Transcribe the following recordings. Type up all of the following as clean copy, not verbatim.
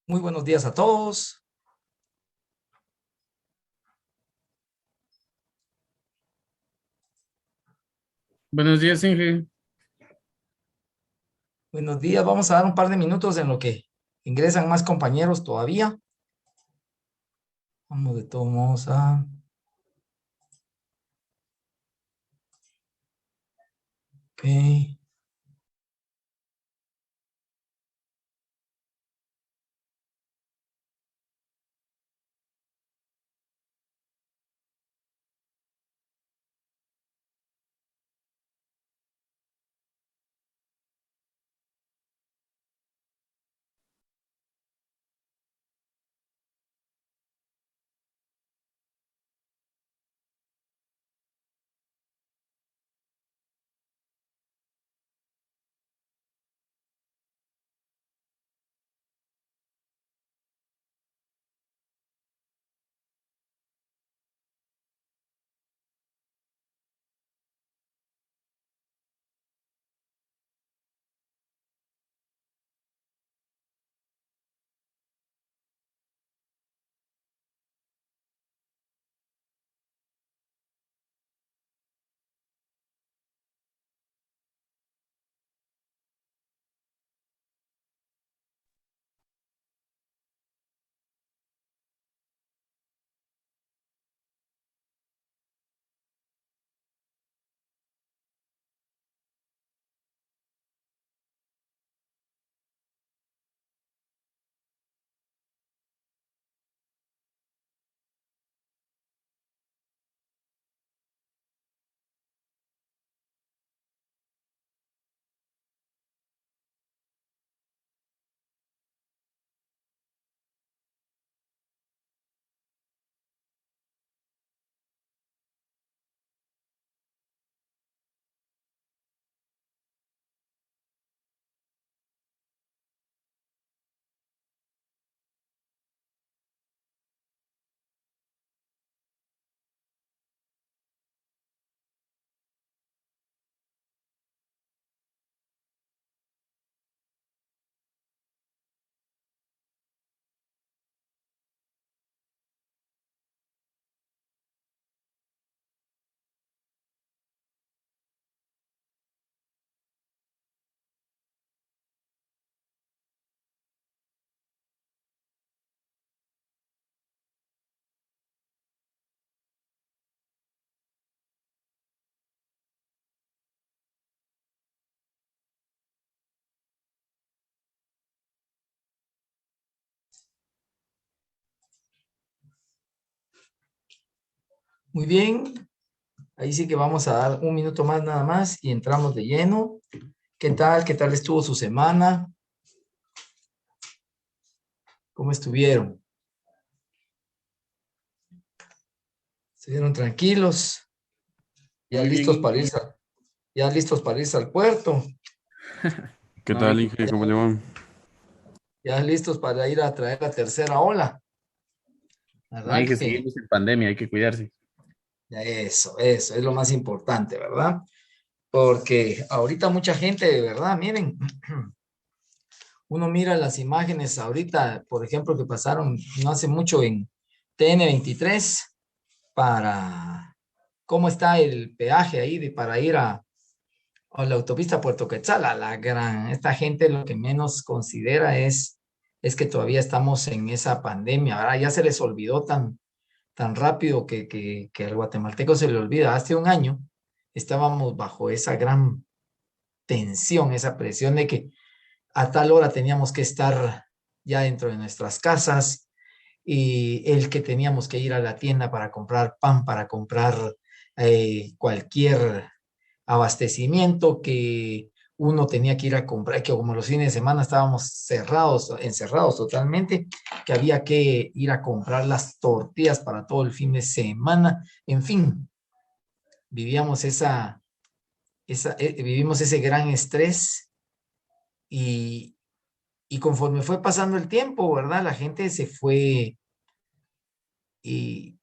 Muy buenos días a todos. Buenos días, Inge. Buenos días. Vamos a dar un par de minutos en lo que ingresan más compañeros todavía. Vamos de todos modos a... Ok. Muy bien. Ahí sí que vamos a dar un minuto más nada más y entramos de lleno. ¿Qué tal? ¿Qué tal estuvo su semana? ¿Cómo estuvieron? ¿Estuvieron tranquilos? ¿Ya Muy bien, listos para Inge. irse, ya listos para irse al puerto? ¿Qué tal, Inge? ¿Cómo le va? ¿Ya listos para ir a traer la tercera ola? No, ¿Verdad Inge, que seguimos en pandemia, hay que cuidarse. eso es lo más importante, ¿verdad? Porque ahorita mucha gente, de verdad, miren, uno mira las imágenes ahorita, por ejemplo, que pasaron no hace mucho en TN23 para cómo está el peaje ahí para ir a la autopista Puerto Quetzal, esta gente lo que menos considera es que todavía estamos en esa pandemia, ¿verdad? Ya se les olvidó tan rápido que al guatemalteco se le olvida. Hace un año estábamos bajo esa gran tensión, esa presión de que a tal hora teníamos que estar ya dentro de nuestras casas y el que teníamos que ir a la tienda para comprar pan, para comprar cualquier abastecimiento que uno tenía que ir a comprar, que como los fines de semana estábamos cerrados, encerrados totalmente, que había que ir a comprar las tortillas para todo el fin de semana. En fin, vivíamos vivimos ese gran estrés y, y conforme fue pasando el tiempo, ¿verdad? La gente se fue y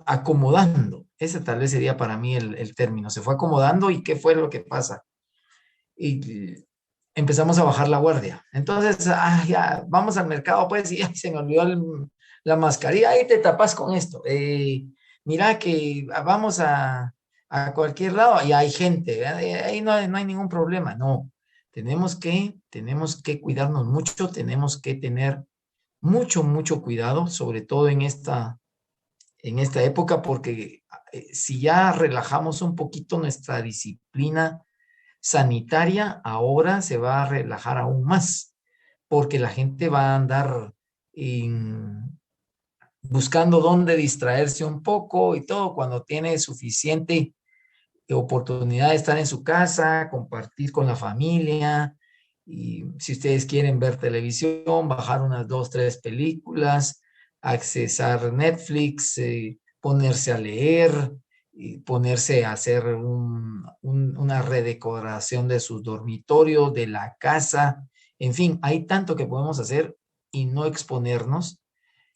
acomodando. Ese tal vez sería para mí el término. Se fue acomodando y ¿qué fue lo que pasa? Y empezamos a bajar la guardia. Entonces, ya, vamos al mercado, pues, y ya se me olvidó la mascarilla, ahí te tapas con esto. Mira que vamos a cualquier lado y hay gente, ¿verdad? Ahí no hay ningún problema, no. Tenemos que cuidarnos mucho, tenemos que tener mucho cuidado, sobre todo en esta época, porque si ya relajamos un poquito nuestra disciplina sanitaria, ahora se va a relajar aún más, porque la gente va a andar buscando dónde distraerse un poco y todo cuando tiene suficiente oportunidad de estar en su casa, compartir con la familia. Y si ustedes quieren ver televisión, bajar unas 2, 3 películas, accesar Netflix, ponerse a leer, y ponerse a hacer una redecoración de sus dormitorios, de la casa. En fin, hay tanto que podemos hacer y no exponernos,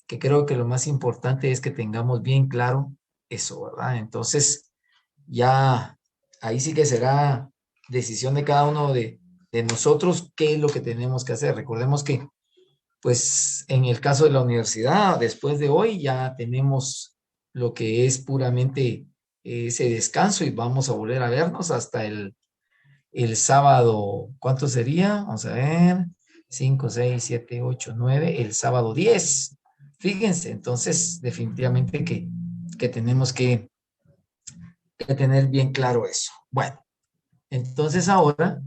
que creo que lo más importante es que tengamos bien claro eso, ¿verdad? Entonces, ya ahí sí que será decisión de cada uno de nosotros qué es lo que tenemos que hacer. Recordemos que, pues, en el caso de la universidad, después de hoy ya tenemos lo que es puramente ese descanso y vamos a volver a vernos hasta el sábado. ¿Cuánto sería? Vamos a ver. 5, 6, 7, 8, 9. El sábado 10. Fíjense, entonces definitivamente que tenemos que tener bien claro eso. Bueno, entonces ahora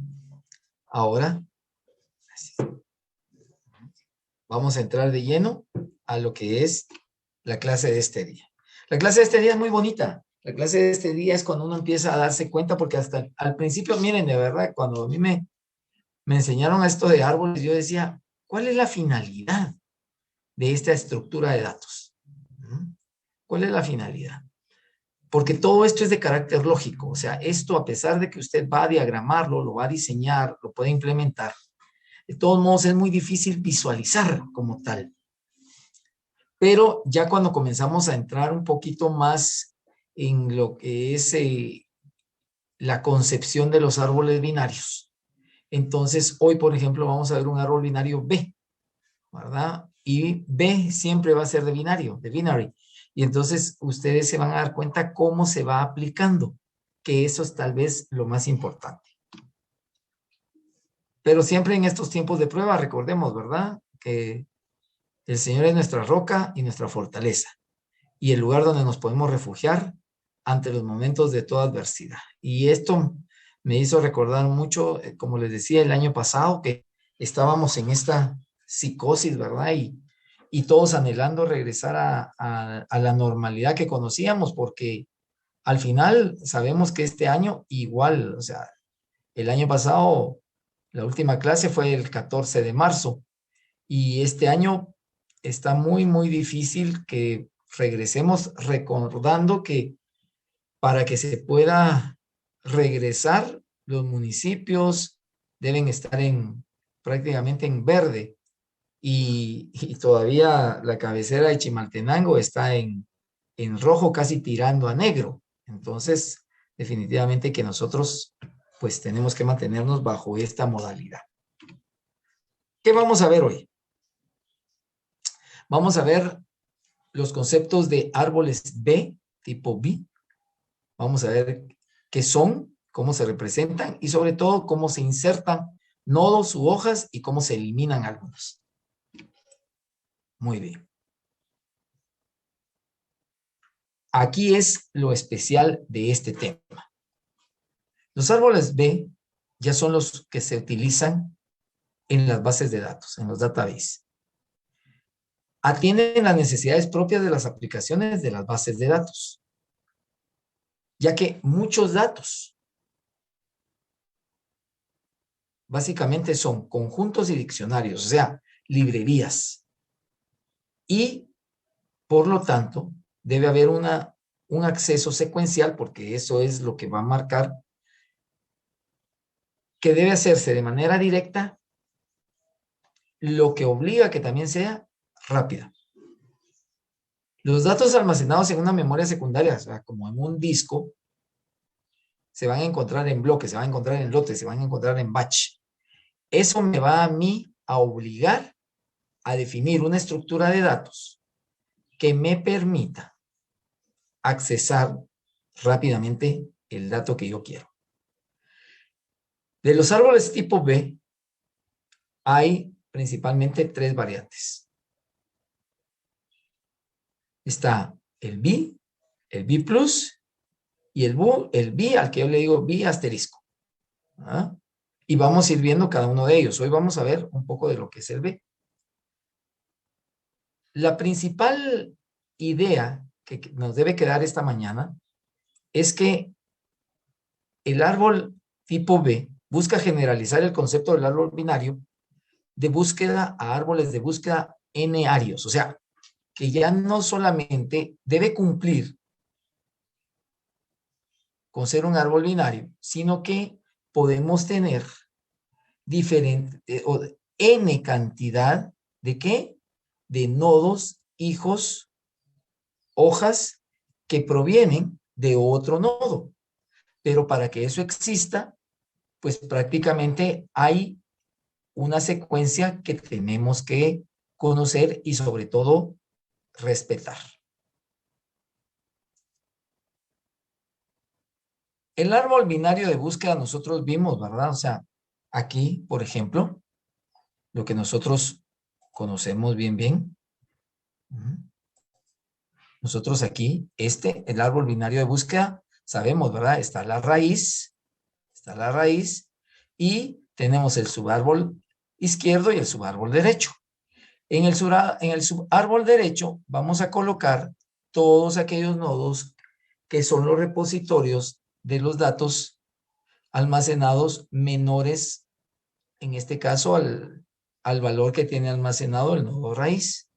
vamos a entrar de lleno a lo que es la clase de este día. La clase de este día es muy bonita. La clase de este día es cuando uno empieza a darse cuenta, porque hasta al principio, miren, de verdad, cuando a mí me enseñaron esto de árboles, yo decía, ¿cuál es la finalidad de esta estructura de datos? ¿Cuál es la finalidad? Porque todo esto es de carácter lógico. O sea, esto, a pesar de que usted va a diagramarlo, lo va a diseñar, lo puede implementar, de todos modos es muy difícil visualizar como tal. Pero ya cuando comenzamos a entrar un poquito más en lo que es la concepción de los árboles binarios, entonces hoy, por ejemplo, vamos a ver un árbol binario B, ¿verdad? Y B siempre va a ser de binario, de binary. Y entonces ustedes se van a dar cuenta cómo se va aplicando, que eso es tal vez lo más importante. Pero siempre en estos tiempos de prueba, recordemos, ¿verdad? Que el Señor es nuestra roca y nuestra fortaleza, y el lugar donde nos podemos refugiar ante los momentos de toda adversidad. Y esto me hizo recordar mucho, como les decía, el año pasado, que estábamos en esta psicosis, ¿verdad? Y todos anhelando regresar a la normalidad que conocíamos, porque al final sabemos que este año igual, o sea, el año pasado la última clase fue el 14 de marzo y este año está muy difícil que regresemos, recordando que para que se pueda regresar, los municipios deben estar prácticamente en verde, y todavía la cabecera de Chimaltenango está en rojo, casi tirando a negro. Entonces, definitivamente que nosotros pues tenemos que mantenernos bajo esta modalidad. ¿Qué vamos a ver hoy? Vamos a ver los conceptos de árboles B, tipo B. Vamos a ver qué son, cómo se representan y sobre todo cómo se insertan nodos u hojas y cómo se eliminan algunos. Muy bien. Aquí es lo especial de este tema. Los árboles B ya son los que se utilizan en las bases de datos, en los databases. Atienden las necesidades propias de las aplicaciones de las bases de datos, ya que muchos datos básicamente son conjuntos y diccionarios, o sea, librerías. Y, por lo tanto, debe haber un acceso secuencial, porque eso es lo que va a marcar, que debe hacerse de manera directa, lo que obliga a que también sea rápida. Los datos almacenados en una memoria secundaria, o sea, como en un disco, se van a encontrar en bloques, se van a encontrar en lotes, se van a encontrar en batch. Eso me va a mí a obligar a definir una estructura de datos que me permita accesar rápidamente el dato que yo quiero. De los árboles tipo B hay principalmente tres variantes. Está el B plus y el B al que yo le digo B asterisco. ¿Ah? Y vamos a ir viendo cada uno de ellos. Hoy vamos a ver un poco de lo que es el B. La principal idea que nos debe quedar esta mañana es que el árbol tipo B busca generalizar el concepto del árbol binario de búsqueda a árboles de búsqueda n-arios. O sea, que ya no solamente debe cumplir con ser un árbol binario, sino que podemos tener diferente o n cantidad de ¿qué? De nodos, hijos, hojas que provienen de otro nodo. Pero para que eso exista, pues prácticamente hay una secuencia que tenemos que conocer y sobre todo respetar. El árbol binario de búsqueda nosotros vimos, ¿verdad? O sea, aquí, por ejemplo, lo que nosotros conocemos bien. Nosotros aquí, el árbol binario de búsqueda, sabemos, ¿verdad? Está la raíz, y tenemos el subárbol izquierdo y el subárbol derecho. En el subárbol derecho vamos a colocar todos aquellos nodos que son los repositorios de los datos almacenados menores, en este caso al valor que tiene almacenado el nodo raíz.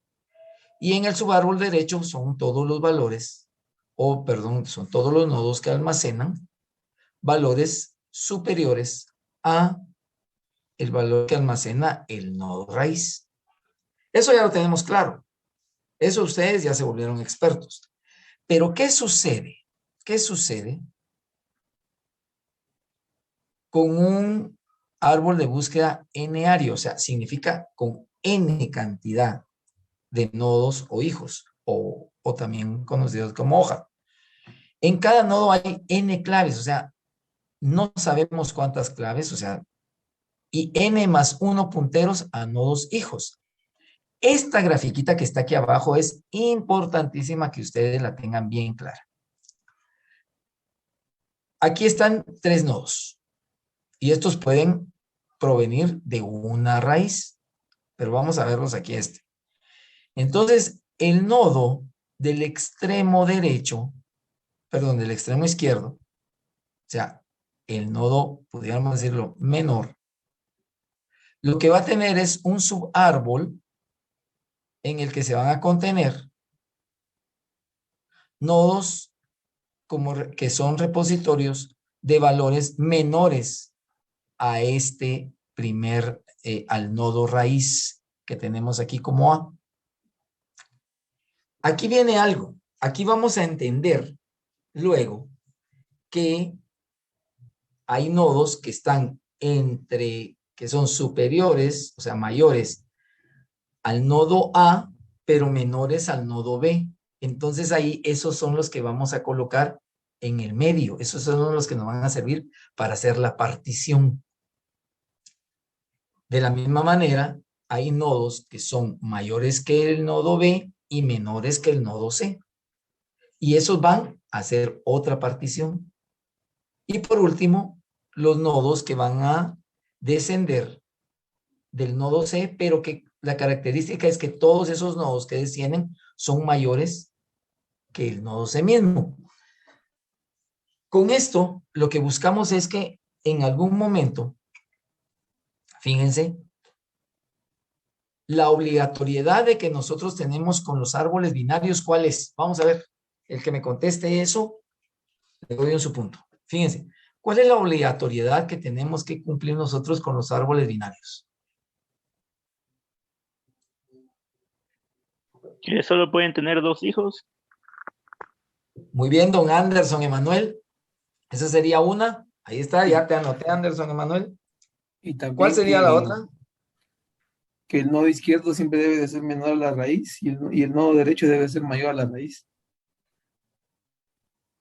Y en el subárbol derecho son todos los valores, son todos los nodos que almacenan valores superiores a el valor que almacena el nodo raíz. Eso ya lo tenemos claro. Eso ustedes ya se volvieron expertos. Pero ¿qué sucede? ¿Qué sucede con un árbol de búsqueda n-ario? O sea, significa con n cantidad de nodos o hijos, o también conocidos como hoja. En cada nodo hay n claves, o sea, no sabemos cuántas claves, o sea, y n más 1 punteros a nodos hijos. Esta grafiquita que está aquí abajo es importantísima que ustedes la tengan bien clara. Aquí están 3 nodos y estos pueden provenir de una raíz, pero vamos a verlos aquí Entonces, el nodo del extremo derecho, perdón, del extremo izquierdo, o sea, el nodo, pudiéramos decirlo, menor, lo que va a tener es un subárbol en el que se van a contener nodos que son repositorios de valores menores a al nodo raíz que tenemos aquí como A. Aquí viene algo. Aquí vamos a entender luego que hay nodos que están que son superiores, o sea, mayores al nodo A, pero menores al nodo B. Entonces ahí esos son los que vamos a colocar en el medio. Esos son los que nos van a servir para hacer la partición. De la misma manera, hay nodos que son mayores que el nodo B y menores que el nodo C. Y esos van a hacer otra partición. Y por último, los nodos que van a descender del nodo C, pero que la característica es que todos esos nodos que descienden son mayores que el nodo C mismo. Con esto, lo que buscamos es que en algún momento, fíjense, la obligatoriedad de que nosotros tenemos con los árboles binarios, ¿cuál es? Vamos a ver, el que me conteste eso, le doy en su punto. Fíjense, ¿cuál es la obligatoriedad que tenemos que cumplir nosotros con los árboles binarios? Que solo pueden tener 2 hijos. Muy bien, don Anderson Emanuel. Esa sería una. Ahí está, ya te anoté, Anderson Emanuel. Y ¿Cuál también sería la otra? que el nodo izquierdo siempre debe de ser menor a la raíz y el nodo derecho debe ser mayor a la raíz.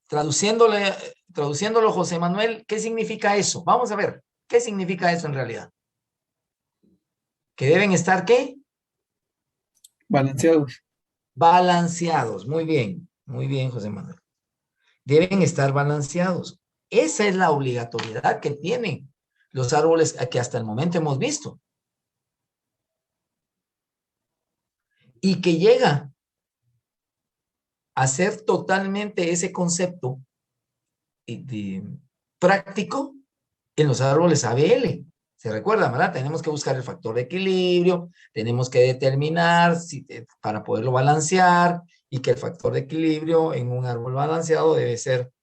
Traduciéndolo, José Manuel, ¿qué significa eso? Vamos a ver, ¿qué significa eso en realidad? ¿Que deben estar qué? Balanceados. Balanceados. Muy bien, José Manuel. Deben estar balanceados. Esa es la obligatoriedad que tienen los árboles que hasta el momento hemos visto. Y que llega a ser totalmente ese concepto práctico en los árboles ABL. ¿Se recuerda, verdad? Tenemos que buscar el factor de equilibrio, tenemos que determinar para poderlo balancear y que el factor de equilibrio en un árbol balanceado debe ser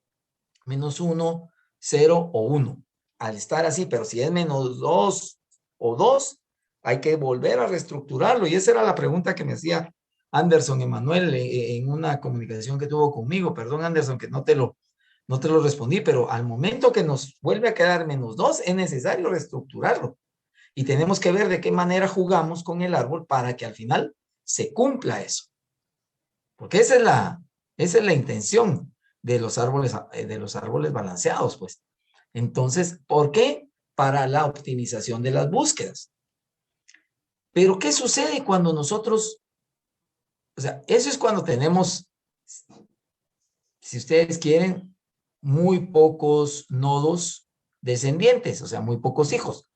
-1, 0 o 1. Al estar así, pero si es -2 o 2, hay que volver a reestructurarlo. Y esa era la pregunta que me hacía Anderson Emanuel en una comunicación que tuvo conmigo. Perdón, Anderson, que no te lo respondí, pero al momento que nos vuelve a quedar -2, es necesario reestructurarlo. Y tenemos que ver de qué manera jugamos con el árbol para que al final se cumpla eso. Porque esa es la intención de los árboles balanceados, pues. Entonces, ¿por qué? Para la optimización de las búsquedas. Pero, ¿qué sucede cuando nosotros, o sea, eso es cuando tenemos, si ustedes quieren, muy pocos nodos descendientes, o sea, muy pocos hijos.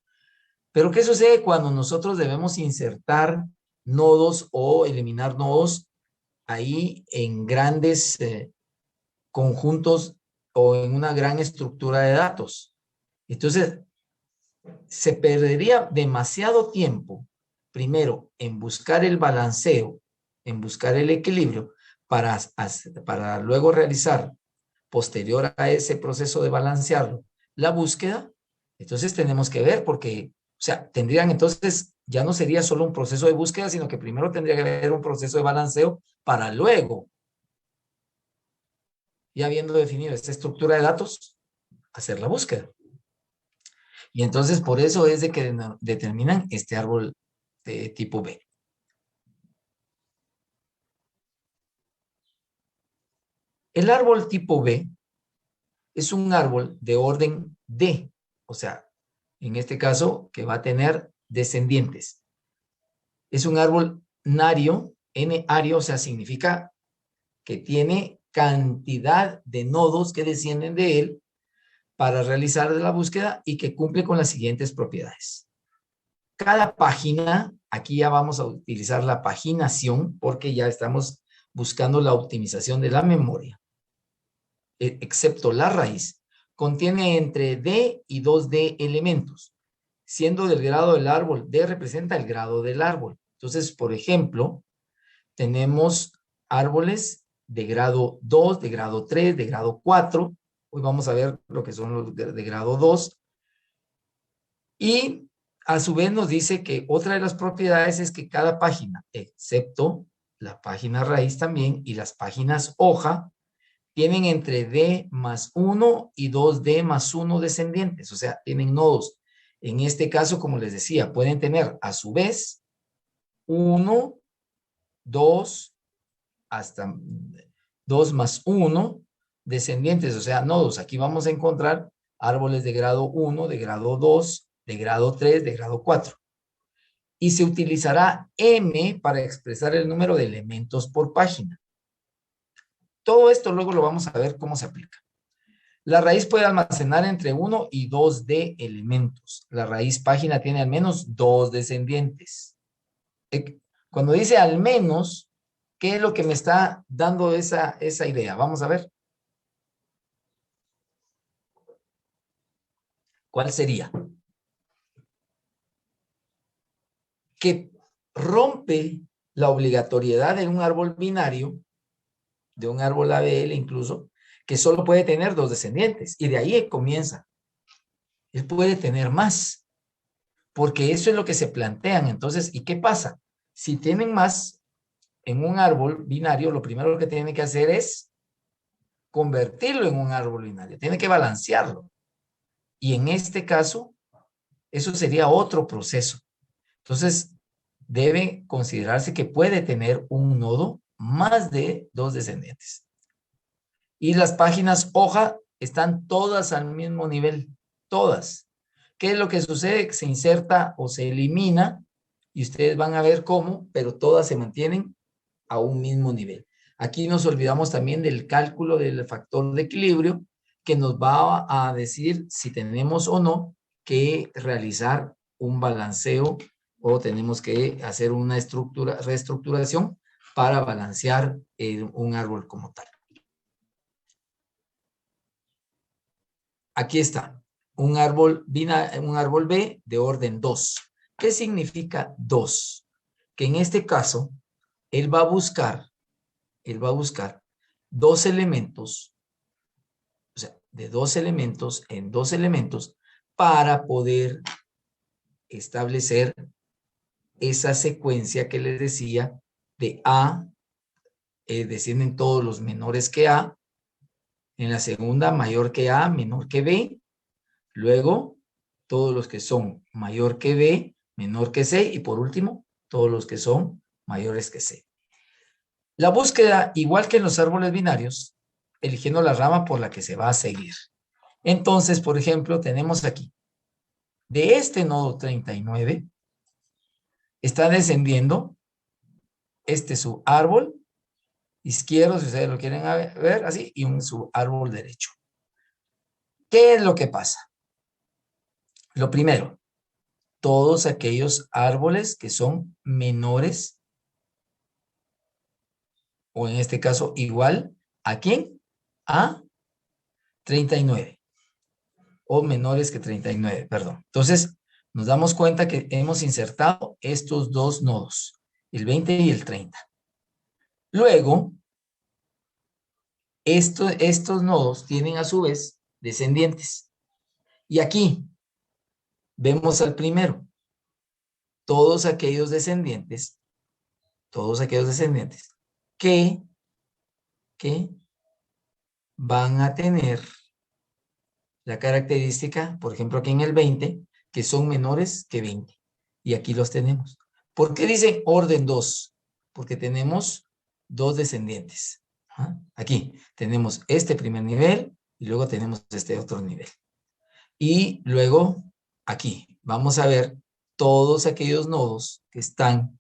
Pero, ¿qué sucede cuando nosotros debemos insertar nodos o eliminar nodos ahí en grandes conjuntos o en una gran estructura de datos? Entonces, se perdería demasiado tiempo, primero, en buscar el balanceo, en buscar el equilibrio, para luego realizar, posterior a ese proceso de balancearlo, la búsqueda. Entonces tenemos que ver, porque, o sea, tendrían entonces, ya no sería solo un proceso de búsqueda, sino que primero tendría que haber un proceso de balanceo para luego, ya habiendo definido esta estructura de datos, hacer la búsqueda. Y entonces por eso es de que determinan este árbol de tipo B. El árbol tipo B es un árbol de orden D, o sea, en este caso que va a tener descendientes. Es un árbol nario, N-ario, o sea, significa que tiene cantidad de nodos que descienden de él para realizar la búsqueda y que cumple con las siguientes propiedades. Cada página, aquí ya vamos a utilizar la paginación porque ya estamos buscando la optimización de la memoria, excepto la raíz, contiene entre D y 2D elementos, siendo del grado del árbol, D representa el grado del árbol. Entonces, por ejemplo, tenemos árboles de grado 2, de grado 3, de grado 4. Hoy vamos a ver lo que son los de grado 2. Y a su vez nos dice que otra de las propiedades es que cada página, excepto la página raíz también y las páginas hoja, tienen entre D más 1 y 2D más 1 descendientes, o sea, tienen nodos. En este caso, como les decía, pueden tener a su vez 1, 2, hasta 2 más 1 descendientes, o sea, nodos. Aquí vamos a encontrar árboles de grado 1, de grado 2, de grado 3, de grado 4. Y se utilizará M para expresar el número de elementos por página. Todo esto luego lo vamos a ver cómo se aplica. La raíz puede almacenar entre 1 y 2 de elementos. La raíz página tiene al menos 2 descendientes. Cuando dice al menos, ¿qué es lo que me está dando esa idea? Vamos a ver. ¿Cuál sería? Que rompe la obligatoriedad de un árbol binario, de un árbol ABL incluso, que solo puede tener 2 descendientes. Y de ahí comienza. Él puede tener más, porque eso es lo que se plantean. Entonces, ¿y qué pasa? Si tienen más en un árbol binario, lo primero que tienen que hacer es convertirlo en un árbol binario. Tienen que balancearlo. Y en este caso, Eso sería otro proceso. Entonces, debe considerarse que puede tener un nodo más de 2 descendientes. Y las páginas hoja están todas al mismo nivel, todas. ¿Qué es lo que sucede? Que se inserta o se elimina y ustedes van a ver cómo, pero todas se mantienen a un mismo nivel. Aquí nos olvidamos también del cálculo del factor de equilibrio que nos va a decir si tenemos o no que realizar un balanceo o tenemos que hacer una reestructuración para balancear un árbol como tal. Aquí está, un árbol B de orden 2. ¿Qué significa 2? Que en este caso, él va a buscar dos elementos, o sea, de 2 elementos en 2 elementos para poder establecer esa secuencia que les decía de A, descienden todos los menores que A, en la segunda mayor que A, menor que B, luego todos los que son mayor que B, menor que C, y por último, todos los que son mayores que C. La búsqueda, igual que en los árboles binarios, eligiendo la rama por la que se va a seguir. Entonces, por ejemplo, tenemos aquí, de este nodo 39, está descendiendo este subárbol izquierdo, si ustedes lo quieren ver así, y un subárbol derecho. ¿Qué es lo que pasa? Lo primero, todos aquellos árboles que son menores, o en este caso igual, ¿a quién? A 39, o menores que 39, perdón. Entonces, nos damos cuenta que hemos insertado estos dos nodos, el 20 y el 30. Luego, estos nodos tienen a su vez descendientes. Y aquí vemos al primero. Todos aquellos descendientes que van a tener la característica, por ejemplo, aquí en el 20, que son menores que 20. Y aquí los tenemos. ¿Por qué dicen orden 2? Porque tenemos dos descendientes. ¿Ah? Aquí tenemos este primer nivel y luego tenemos este otro nivel. Y luego aquí vamos a ver todos aquellos nodos que están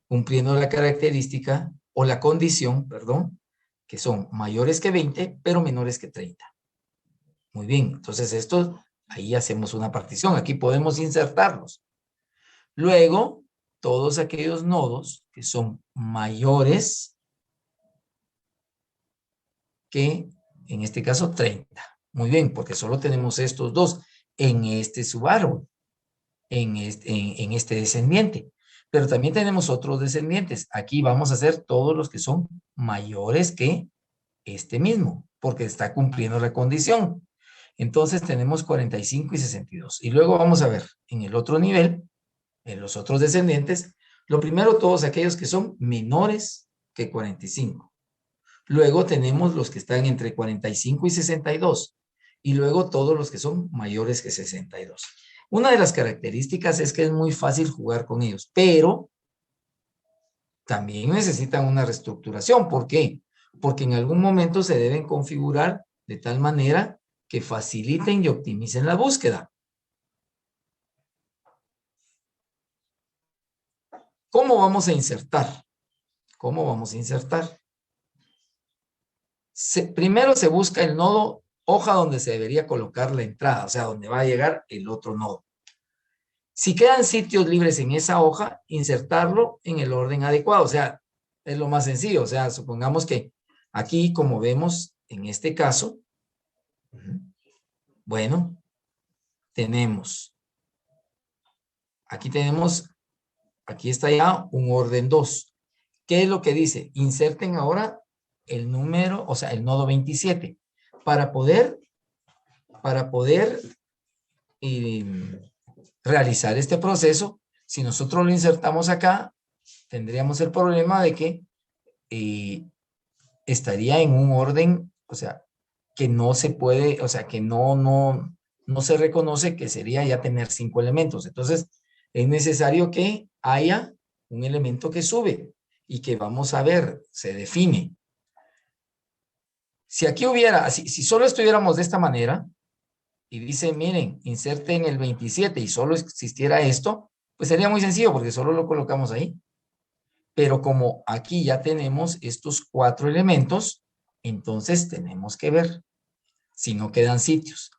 cumpliendo la característica o la condición, perdón, que son mayores que 20, pero menores que 30. Muy bien, entonces ahí hacemos una partición. Aquí podemos insertarlos. Luego, todos aquellos nodos que son mayores que, en este caso, 30. Muy bien, porque solo tenemos estos dos en este subárbol, en este descendiente. Pero también tenemos otros descendientes. Aquí vamos a hacer todos los que son mayores que este mismo, porque está cumpliendo la condición. Entonces tenemos 45 y 62. Y luego vamos a ver en el otro nivel, en los otros descendientes, lo primero todos aquellos que son menores que 45. Luego tenemos los que están entre 45 y 62. Y luego todos los que son mayores que 62. Una de las características es que es muy fácil jugar con ellos, pero también necesitan una reestructuración. ¿Por qué? Porque en algún momento se deben configurar de tal manera que faciliten y optimicen la búsqueda. ¿Cómo vamos a insertar? ¿Cómo vamos a insertar? Primero se busca el nodo hoja donde se debería colocar la entrada, o sea, donde va a llegar el otro nodo. Si quedan sitios libres en esa hoja, insertarlo en el orden adecuado, o sea, es lo más sencillo, o sea, supongamos que aquí, como vemos en este caso, bueno, aquí está ya un orden 2. ¿Qué es lo que dice? Inserten ahora el número, o sea, el nodo 27, para poder realizar este proceso. Si nosotros lo insertamos acá, tendríamos el problema de que estaría en un orden, o sea, que no se puede, o sea, que no no se reconoce que sería ya tener 5 elementos. Entonces, es necesario que haya un elemento que sube y que vamos a ver, se define. Si aquí hubiera, si solo estuviéramos de esta manera, y dice, miren, inserten el 27 y solo existiera esto, pues sería muy sencillo porque solo lo colocamos ahí. Pero como aquí ya tenemos estos 4 elementos, entonces tenemos que ver si no quedan sitios.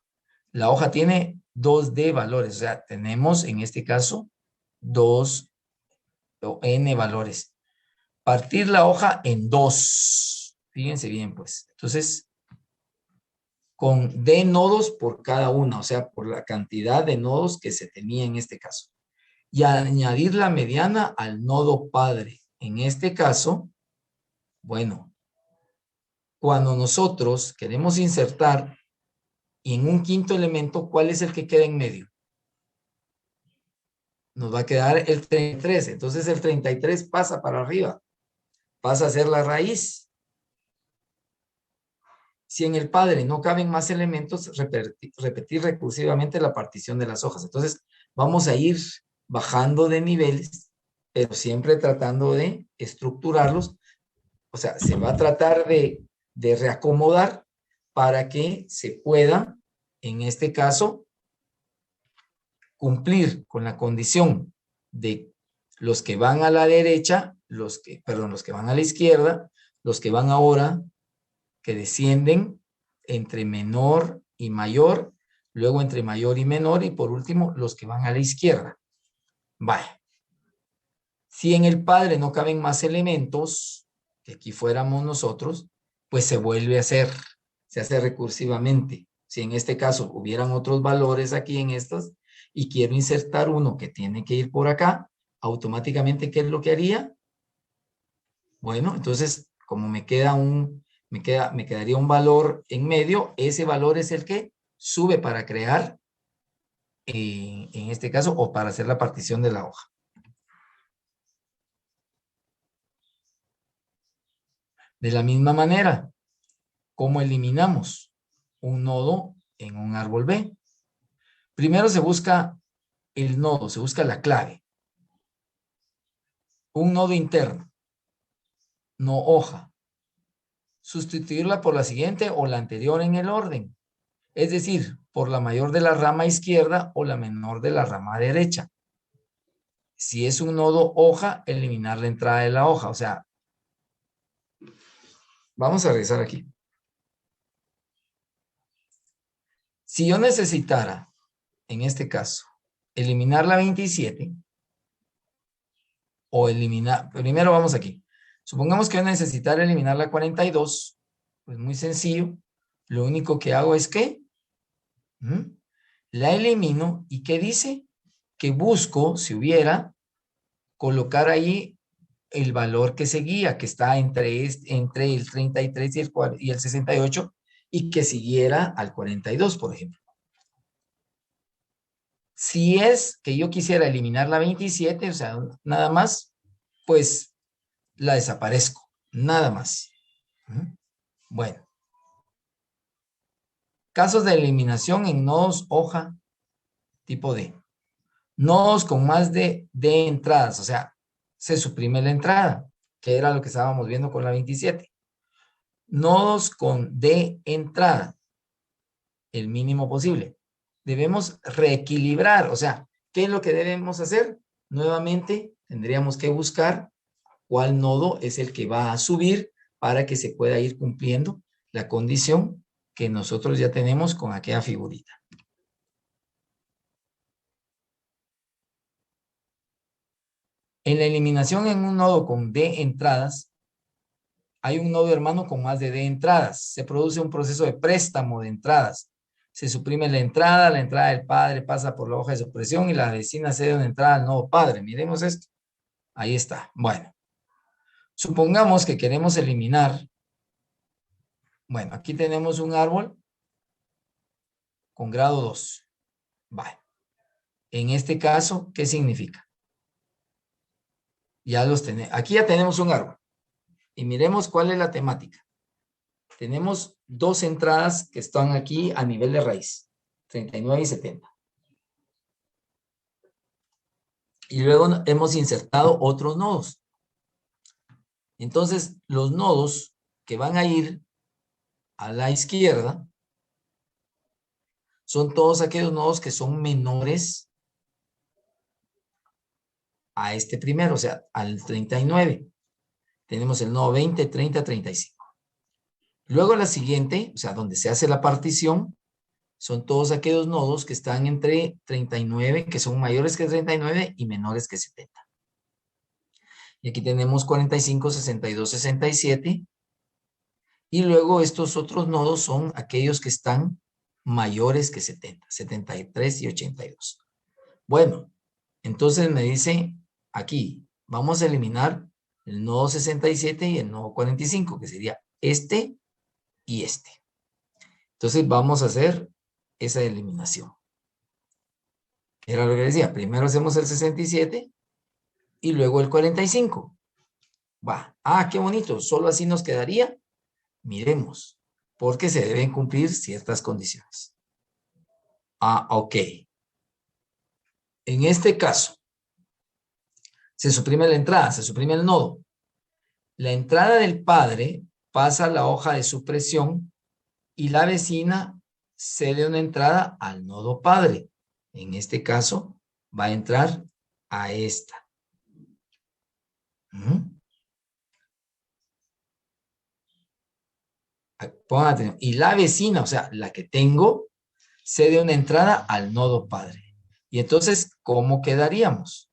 La hoja tiene 2D valores, o sea, tenemos en este caso 2 o n valores. Partir la hoja en 2. Fíjense bien, pues. Entonces, con D nodos por cada una, o sea, por la cantidad de nodos que se tenía en este caso. Y añadir la mediana al nodo padre. En este caso, bueno, cuando nosotros queremos insertar y en un quinto elemento, ¿cuál es el que queda en medio? Nos va a quedar el 33. Entonces el 33 pasa para arriba. Pasa a ser la raíz. Si en el padre no caben más elementos, repetir recursivamente la partición de las hojas. Entonces vamos a ir bajando de niveles, pero siempre tratando de estructurarlos. O sea, se va a tratar de reacomodar para que se pueda, en este caso, cumplir con la condición de los que van a la derecha, los que van a la izquierda, los que van ahora, que descienden entre menor y mayor, luego entre mayor y menor, y por último, los que van a la izquierda. Vaya. Si en el padre no caben más elementos, que aquí fuéramos nosotros, pues se vuelve a hacer, se hace recursivamente. Si en este caso hubieran otros valores aquí en estas, y quiero insertar uno que tiene que ir por acá, automáticamente, ¿qué es lo que haría? Bueno, entonces, como me quedaría un valor en medio, ese valor es el que sube para crear, en este caso, o para hacer la partición de la hoja. De la misma manera, ¿cómo eliminamos un nodo en un árbol B? Primero se busca el nodo, se busca la clave. Un nodo interno, no hoja. Sustituirla por la siguiente o la anterior en el orden. Es decir, por la mayor de la rama izquierda o la menor de la rama derecha. Si es un nodo hoja, eliminar la entrada de la hoja. O sea, vamos a revisar aquí. Si yo necesitara, en este caso, eliminar la 27 o eliminar, primero vamos aquí. Supongamos que yo necesitara eliminar la 42, pues muy sencillo. Lo único que hago es que la elimino y ¿qué dice? Que busco, si hubiera, colocar ahí el valor que seguía, que está entre el 33 y el 68, y que siguiera al 42, por ejemplo. Si es que yo quisiera eliminar la 27, o sea, nada más, pues la desaparezco, nada más. Bueno. Casos de eliminación en nodos hoja tipo D. Nodos con más de D entradas, o sea, se suprime la entrada, que era lo que estábamos viendo con la 27. Nodos con D entrada, el mínimo posible. Debemos reequilibrar, o sea, ¿qué es lo que debemos hacer? Nuevamente, tendríamos que buscar cuál nodo es el que va a subir para que se pueda ir cumpliendo la condición que nosotros ya tenemos con aquella figurita. En la eliminación en un nodo con D entradas, hay un nodo hermano con más de D entradas. Se produce un proceso de préstamo de entradas. Se suprime la entrada del padre pasa por la hoja de supresión y la vecina cede una entrada al nodo padre. Miremos esto. Ahí está. Bueno, supongamos que queremos eliminar. Bueno, aquí tenemos un árbol con grado 2. Vale. En este caso, ¿qué significa? Ya los tenemos. Aquí ya tenemos un árbol. Y miremos cuál es la temática. Tenemos dos entradas que están aquí a nivel de raíz. 39 y 70. Y luego hemos insertado otros nodos. Entonces, los nodos que van a ir a la izquierda son todos aquellos nodos que son menores a este primero, o sea, al 39. Tenemos el nodo 20, 30, 35. Luego la siguiente, o sea, donde se hace la partición, son todos aquellos nodos que están entre 39, que son mayores que 39 y menores que 70. Y aquí tenemos 45, 62, 67. Y luego estos otros nodos son aquellos que están mayores que 70, 73 y 82. Bueno, entonces me dice aquí, vamos a eliminar el nodo 67 y el nodo 45, que sería este y este. Entonces vamos a hacer esa eliminación. Era lo que decía, primero hacemos el 67 y luego el 45. Va, qué bonito, solo así nos quedaría. Miremos, porque se deben cumplir ciertas condiciones. Ok. En este caso, se suprime la entrada, se suprime el nodo. La entrada del padre pasa a la hoja de supresión y la vecina cede una entrada al nodo padre. En este caso, va a entrar a esta. Y la vecina, o sea, la que tengo, cede una entrada al nodo padre. Y entonces, ¿cómo quedaríamos?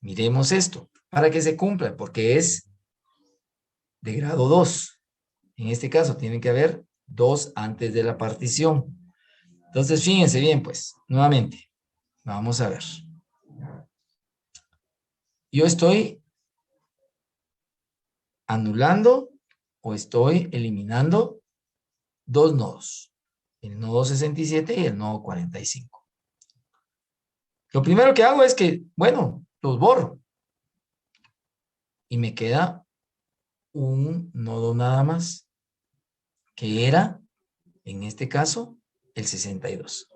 Miremos esto, para que se cumpla, porque es de grado 2. En este caso, tiene que haber 2 antes de la partición. Entonces, fíjense bien, pues, nuevamente, vamos a ver. Yo estoy anulando o estoy eliminando 2 nodos, el nodo 67 y el nodo 45. Lo primero que hago es que, bueno, los borro. Y me queda un nodo nada más, que era, en este caso, el 62.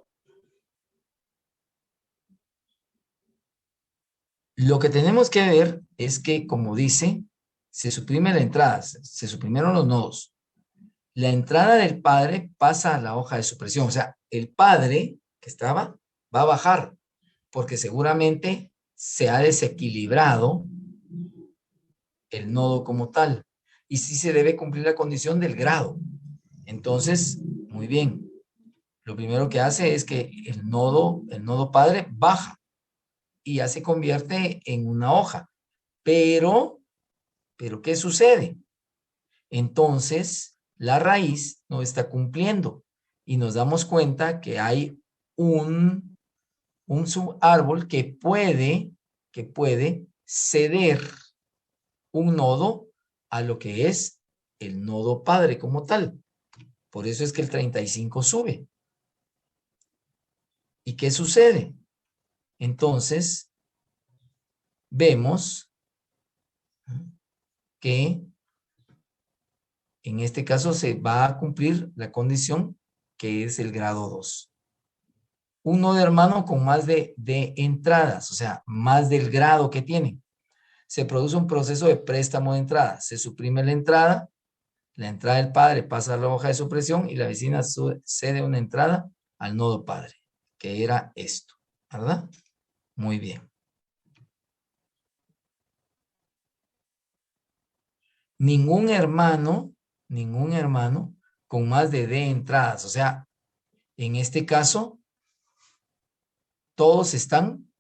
Lo que tenemos que ver es que, como dice, se suprime la entrada, se suprimieron los nodos. La entrada del padre pasa a la hoja de supresión. O sea, el padre que estaba va a bajar, porque seguramente se ha desequilibrado el nodo como tal. Y sí se debe cumplir la condición del grado. Entonces, muy bien. Lo primero que hace es que el nodo padre baja y ya se convierte en una hoja. Pero, ¿qué sucede? Entonces, la raíz no está cumpliendo y nos damos cuenta que hay un subárbol que puede ceder un nodo a lo que es el nodo padre como tal. Por eso es que el 35 sube. ¿Y qué sucede? Entonces, vemos que en este caso se va a cumplir la condición que es el grado 2. Un nodo hermano con más de entradas, o sea, más del grado que tiene. Se produce un proceso de préstamo de entrada. Se suprime la entrada del padre pasa a la hoja de supresión y la vecina cede una entrada al nodo padre, que era esto, ¿verdad? Muy bien. Ningún hermano con más de D entradas. O sea, en este caso, todos están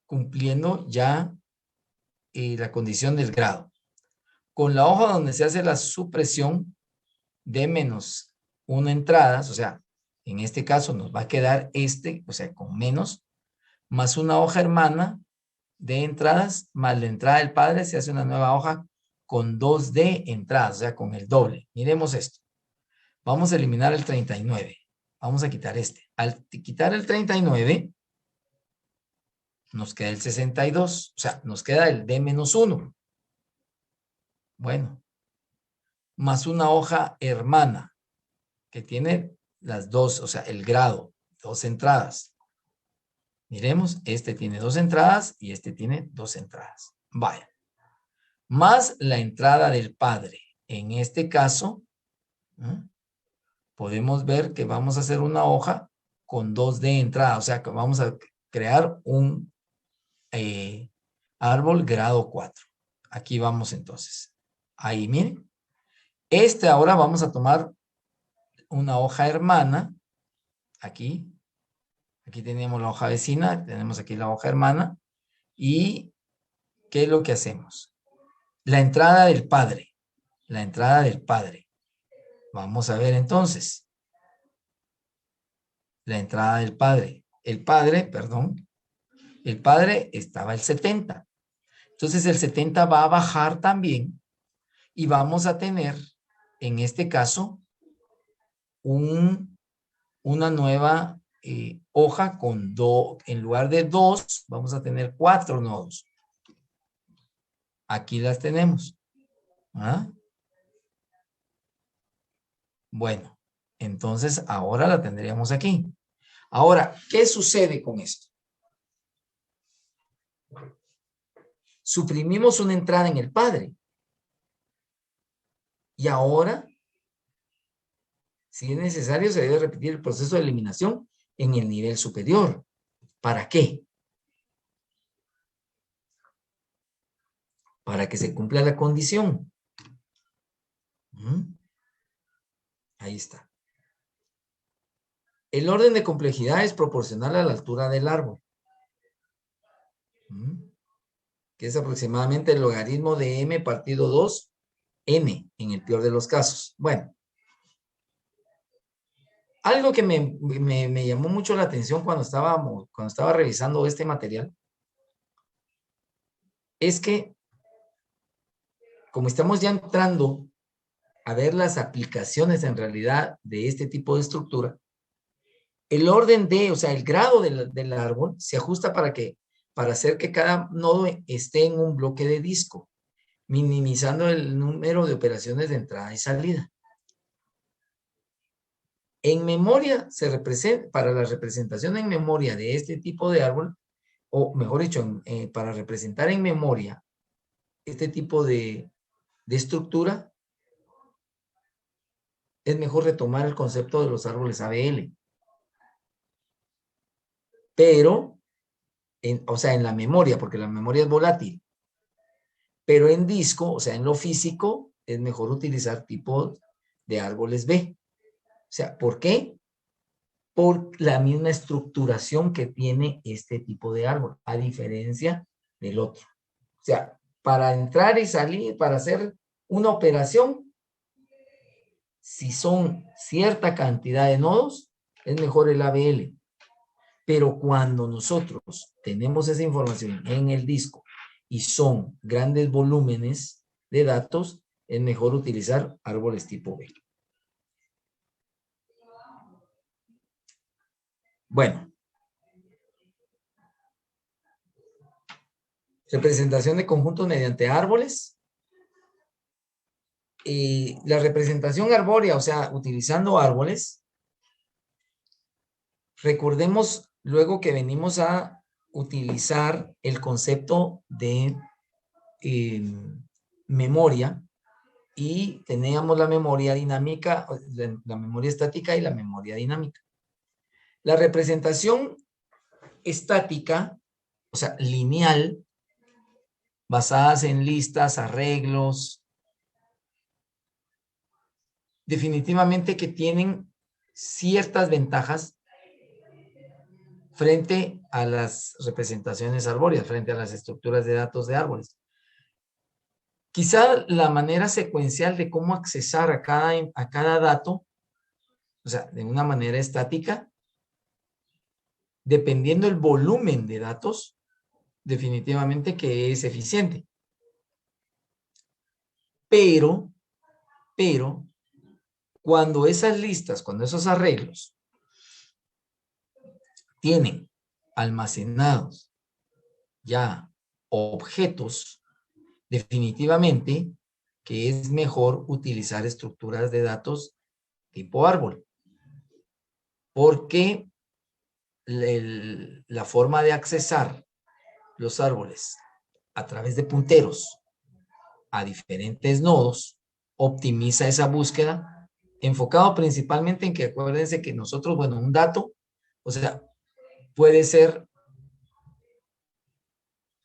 cumpliendo ya la condición del grado. Con la hoja donde se hace la supresión de menos una entradas, o sea, en este caso nos va a quedar o sea, con menos, más una hoja hermana de entradas, más la entrada del padre, se hace una nueva hoja con 2D entradas, o sea, con el doble. Miremos esto. Vamos a eliminar el 39. Vamos a quitar este. Al quitar el 39, nos queda el 62. O sea, nos queda el D-1. Bueno. Más una hoja hermana. que tiene las dos, o sea, el grado, 2 entradas. Miremos, este tiene 2 entradas y este tiene 2 entradas. Vaya. Más la entrada del padre. En este caso, ¿eh? Podemos ver que vamos a hacer una hoja con 2 de entrada. O sea, que vamos a crear un árbol grado 4. Aquí vamos entonces. Ahí, miren. Ahora vamos a tomar una hoja hermana. Aquí. Aquí tenemos la hoja vecina. Tenemos aquí la hoja hermana. ¿Y qué es lo que hacemos? La entrada del padre. La entrada del padre. Vamos a ver entonces. La entrada del padre. El padre, perdón. El padre estaba el 70. Entonces el 70 va a bajar también. Y vamos a tener, en este caso, una nueva hoja con en lugar de 2, vamos a tener 4 nodos. Aquí las tenemos. ¿Ah? Bueno, entonces ahora la tendríamos aquí. Ahora, ¿qué sucede con esto? Suprimimos una entrada en el padre. Y ahora, si es necesario, se debe repetir el proceso de eliminación en el nivel superior. ¿Para qué? Para que se cumpla la condición. Ahí está. El orden de complejidad es proporcional a la altura del árbol, que es aproximadamente el logaritmo de m partido 2, n, en el peor de los casos. Bueno, algo que me llamó mucho la atención cuando estaba revisando este material es que, como estamos ya entrando a ver las aplicaciones en realidad de este tipo de estructura, el orden o sea, el grado del árbol se ajusta para hacer que cada nodo esté en un bloque de disco, minimizando el número de operaciones de entrada y salida. En memoria para la representación en memoria de este tipo de árbol, o mejor dicho, para representar en memoria este tipo de estructura, es mejor retomar el concepto de los árboles ABL. Pero, o sea, en la memoria, porque la memoria es volátil. Pero en disco, o sea, en lo físico, es mejor utilizar tipos de árboles B. O sea, ¿por qué? Por la misma estructuración que tiene este tipo de árbol, a diferencia del otro. O sea, para entrar y salir, para hacer una operación, si son cierta cantidad de nodos, es mejor el ABL. Pero cuando nosotros tenemos esa información en el disco y son grandes volúmenes de datos, es mejor utilizar árboles tipo B. Bueno. Representación de conjuntos mediante árboles. La representación arbórea, o sea, utilizando árboles, recordemos luego que venimos a utilizar el concepto de memoria y teníamos la memoria dinámica, la memoria estática y la memoria dinámica. La representación estática, o sea, lineal, basadas en listas, arreglos, definitivamente que tienen ciertas ventajas frente a las representaciones arbóreas, frente a las estructuras de datos de árboles. Quizá la manera secuencial de cómo accesar a cada dato, o sea, de una manera estática, dependiendo el volumen de datos, definitivamente que es eficiente. Pero, cuando esas listas, cuando esos arreglos tienen almacenados ya objetos, definitivamente que es mejor utilizar estructuras de datos tipo árbol. Porque la forma de accesar los árboles a través de punteros a diferentes nodos optimiza esa búsqueda, enfocado principalmente en que acuérdense que nosotros, bueno, un dato, o sea, puede ser,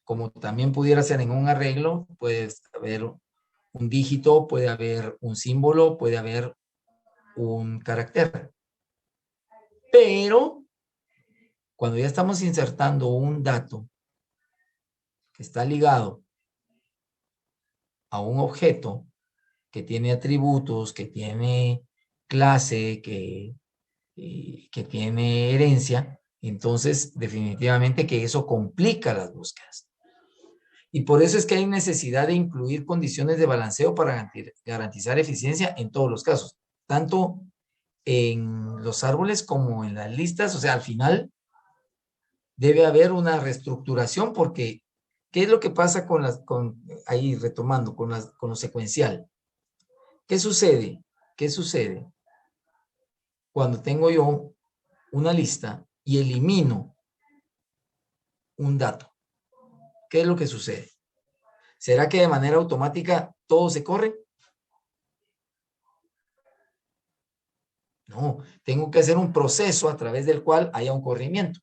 como también pudiera ser en un arreglo, puede haber un dígito, puede haber un símbolo, puede haber un carácter. Pero cuando ya estamos insertando un dato que está ligado a un objeto que tiene atributos, que tiene clase, que tiene herencia, entonces definitivamente que eso complica las búsquedas. Y por eso es que hay necesidad de incluir condiciones de balanceo para garantizar eficiencia en todos los casos, tanto en los árboles como en las listas. O sea, al final debe haber una reestructuración porque ¿qué es lo que pasa ahí retomando, con lo secuencial? ¿Qué sucede? ¿Qué sucede cuando tengo yo una lista y elimino un dato? ¿Qué es lo que sucede? ¿Será que de manera automática todo se corre? No, tengo que hacer un proceso a través del cual haya un corrimiento.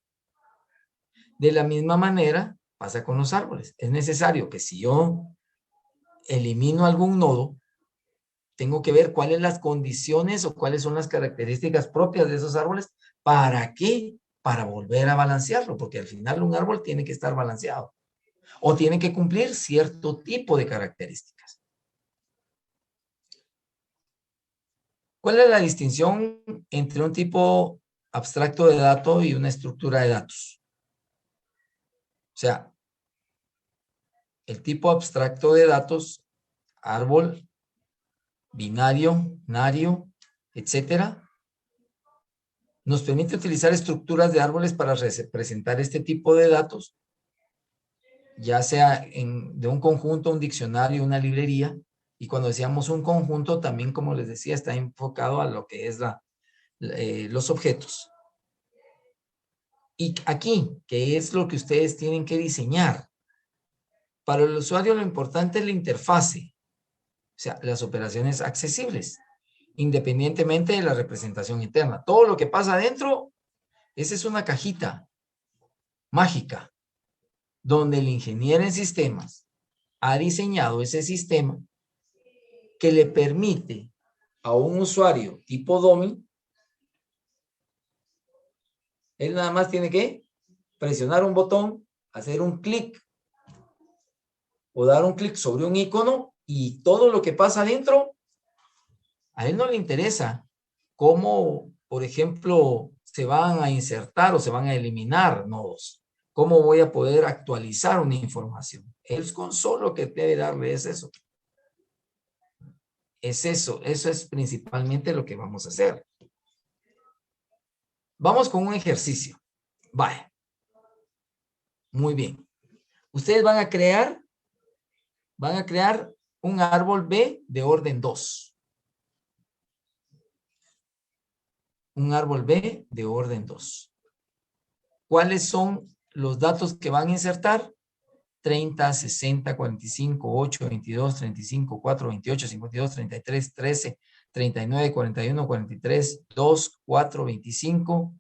De la misma manera pasa con los árboles. Es necesario que si yo elimino algún nodo, tengo que ver cuáles las condiciones o cuáles son las características propias de esos árboles. ¿Para qué? Para volver a balancearlo, porque al final un árbol tiene que estar balanceado o tiene que cumplir cierto tipo de características. ¿Cuál es la distinción entre un tipo abstracto de dato y una estructura de datos? O sea, el tipo abstracto de datos, árbol, binario, nario, etcétera, nos permite utilizar estructuras de árboles para representar este tipo de datos, ya sea de un conjunto, un diccionario, una librería. Y cuando decíamos un conjunto, también, como les decía, está enfocado a lo que es los objetos. Y aquí, ¿qué es lo que ustedes tienen que diseñar? Para el usuario lo importante es la interfase, o sea, las operaciones accesibles, independientemente de la representación interna. Todo lo que pasa adentro, esa es una cajita mágica, donde el ingeniero en sistemas ha diseñado ese sistema que le permite a un usuario tipo DOMI, él nada más tiene que presionar un botón, hacer un clic o dar un clic sobre un icono y todo lo que pasa adentro, a él no le interesa cómo, por ejemplo, se van a insertar o se van a eliminar nodos. ¿Cómo voy a poder actualizar una información? Él con solo que debe darle es eso. Es eso es principalmente lo que vamos a hacer. Vamos con un ejercicio. Vaya. Muy bien. Ustedes van a crear un árbol B de orden 2. Un árbol B de orden 2. ¿Cuáles son los datos que van a insertar? 30, 60, 45, 8, 22, 35, 4, 28, 52, 33, 13, 39, 41, 43, 2, 4, 25.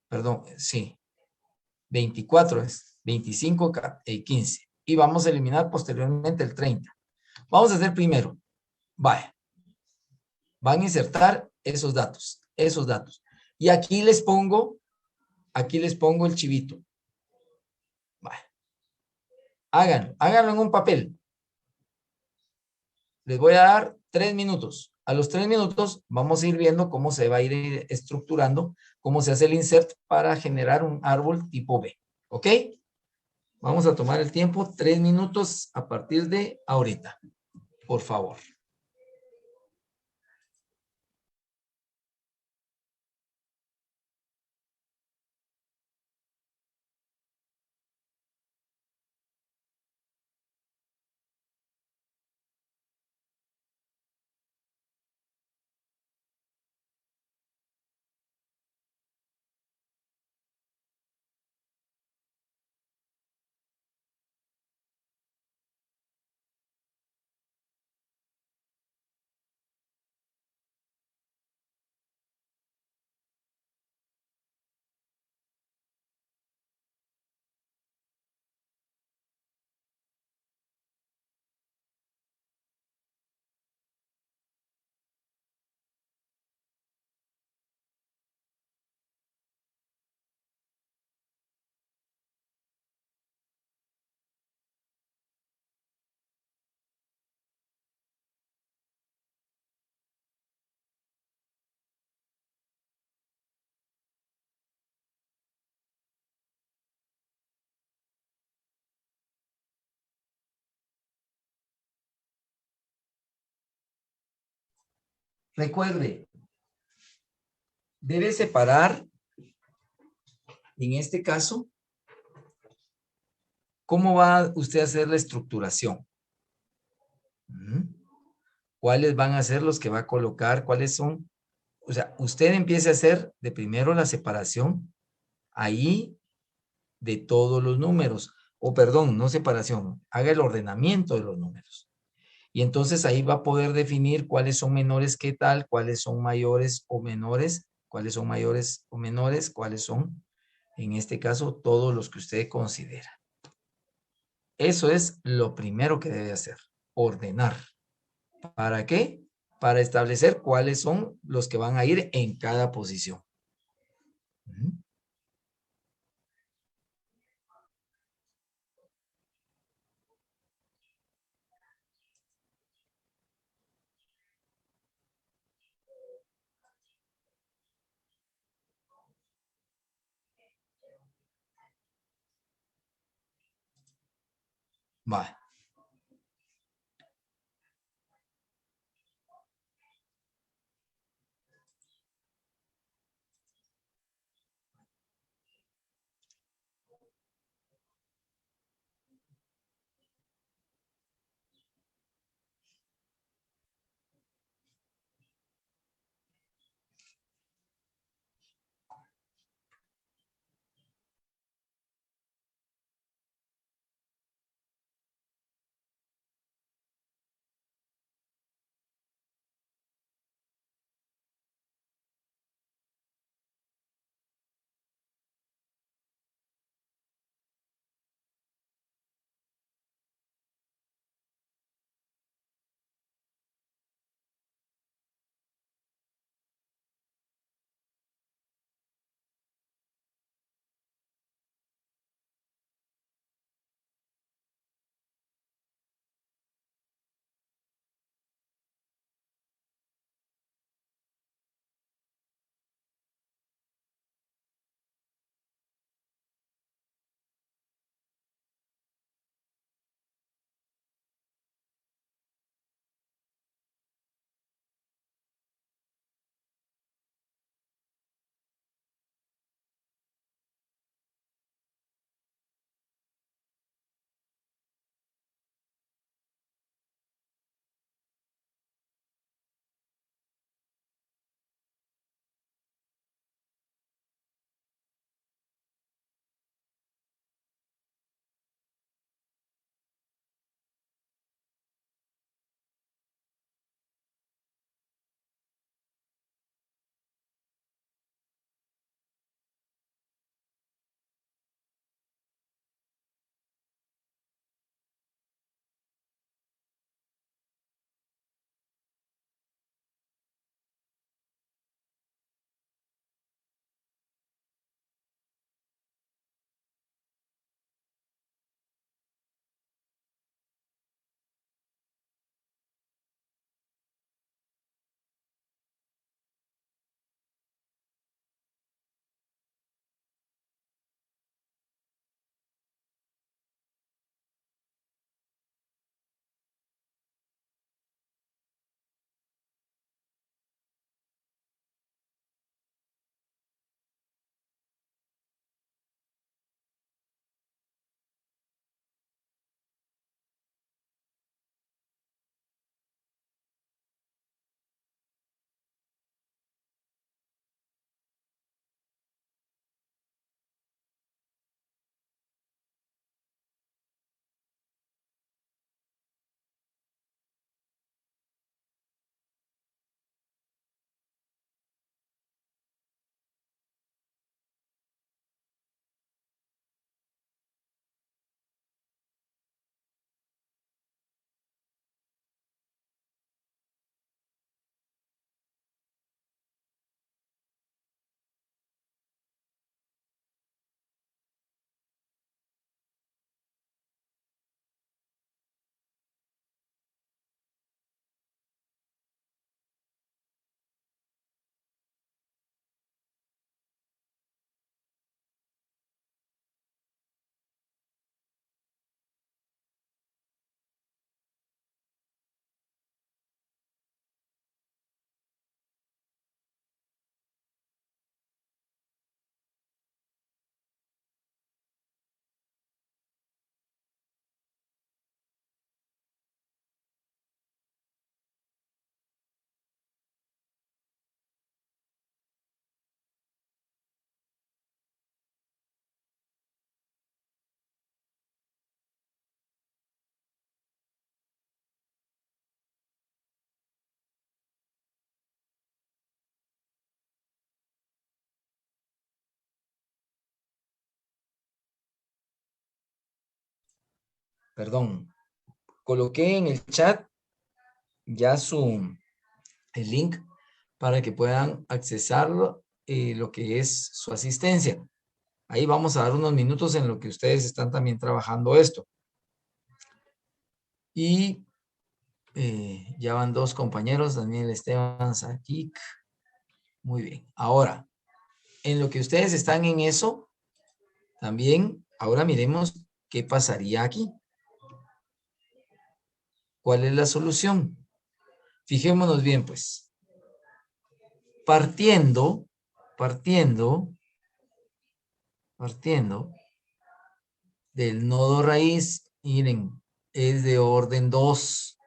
Perdón, sí. 24 es 25 y 15. Y vamos a eliminar posteriormente el 30. Vamos a hacer primero. Vaya. Van a insertar esos datos. Y aquí les pongo el chivito. Vaya. Háganlo en un papel. Les voy a dar 3 minutos. A los 3 minutos vamos a ir viendo cómo se va a ir estructurando, cómo se hace el insert para generar un árbol tipo B. ¿Ok? Vamos a tomar el tiempo, 3 minutos a partir de ahorita. Por favor. Recuerde, debe separar, en este caso, ¿cómo va usted a hacer la estructuración? ¿Cuáles van a ser los que va a colocar? ¿Cuáles son? O sea, usted empiece a hacer de primero la separación ahí de todos los números. O perdón, no separación. Haga el ordenamiento de los números. Y entonces ahí va a poder definir cuáles son menores que tal, cuáles son mayores o menores, cuáles son mayores o menores, cuáles son, en este caso, todos los que usted considera. Eso es lo primero que debe hacer, ordenar. ¿Para qué? Para establecer cuáles son los que van a ir en cada posición. Vale. perdón, coloqué en el chat ya el link para que puedan accesarlo, lo que es su asistencia. Ahí vamos a dar unos minutos en lo que ustedes están también trabajando esto. Y ya van 2 compañeros, Daniel Esteban Sakic. Muy bien. Ahora, en lo que ustedes están en eso, también ahora miremos qué pasaría aquí. ¿Cuál es la solución? Fijémonos bien, pues. Partiendo del nodo raíz, miren, es de orden 2.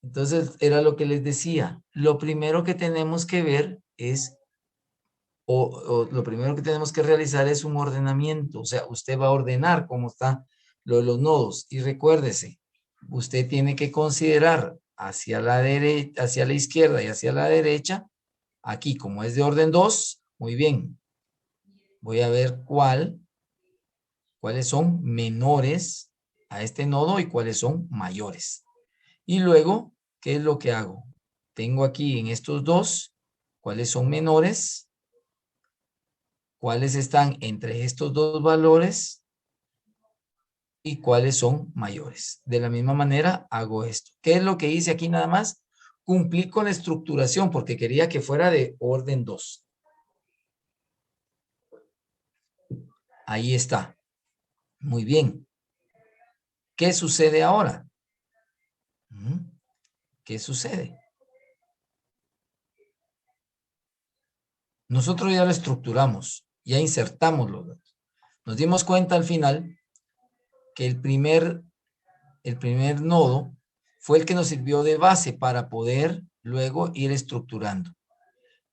Entonces, era lo que les decía. Lo primero que tenemos que ver es, o lo primero que tenemos que realizar es un ordenamiento. O sea, usted va a ordenar cómo están los nodos. Y recuérdese, usted tiene que considerar hacia la derecha, hacia la izquierda y hacia la derecha. Aquí, como es de orden 2, muy bien. Voy a ver cuáles son menores a este nodo y cuáles son mayores. Y luego, ¿qué es lo que hago? Tengo aquí en estos dos, cuáles son menores, cuáles están entre estos dos valores y cuáles son mayores. De la misma manera, hago esto. ¿Qué es lo que hice aquí nada más? Cumplí con la estructuración porque quería que fuera de orden 2. Ahí está. Muy bien. ¿Qué sucede ahora? ¿Qué sucede? Nosotros ya lo estructuramos, ya insertamos los datos. Nos dimos cuenta al final que el primer nodo fue el que nos sirvió de base para poder luego ir estructurando.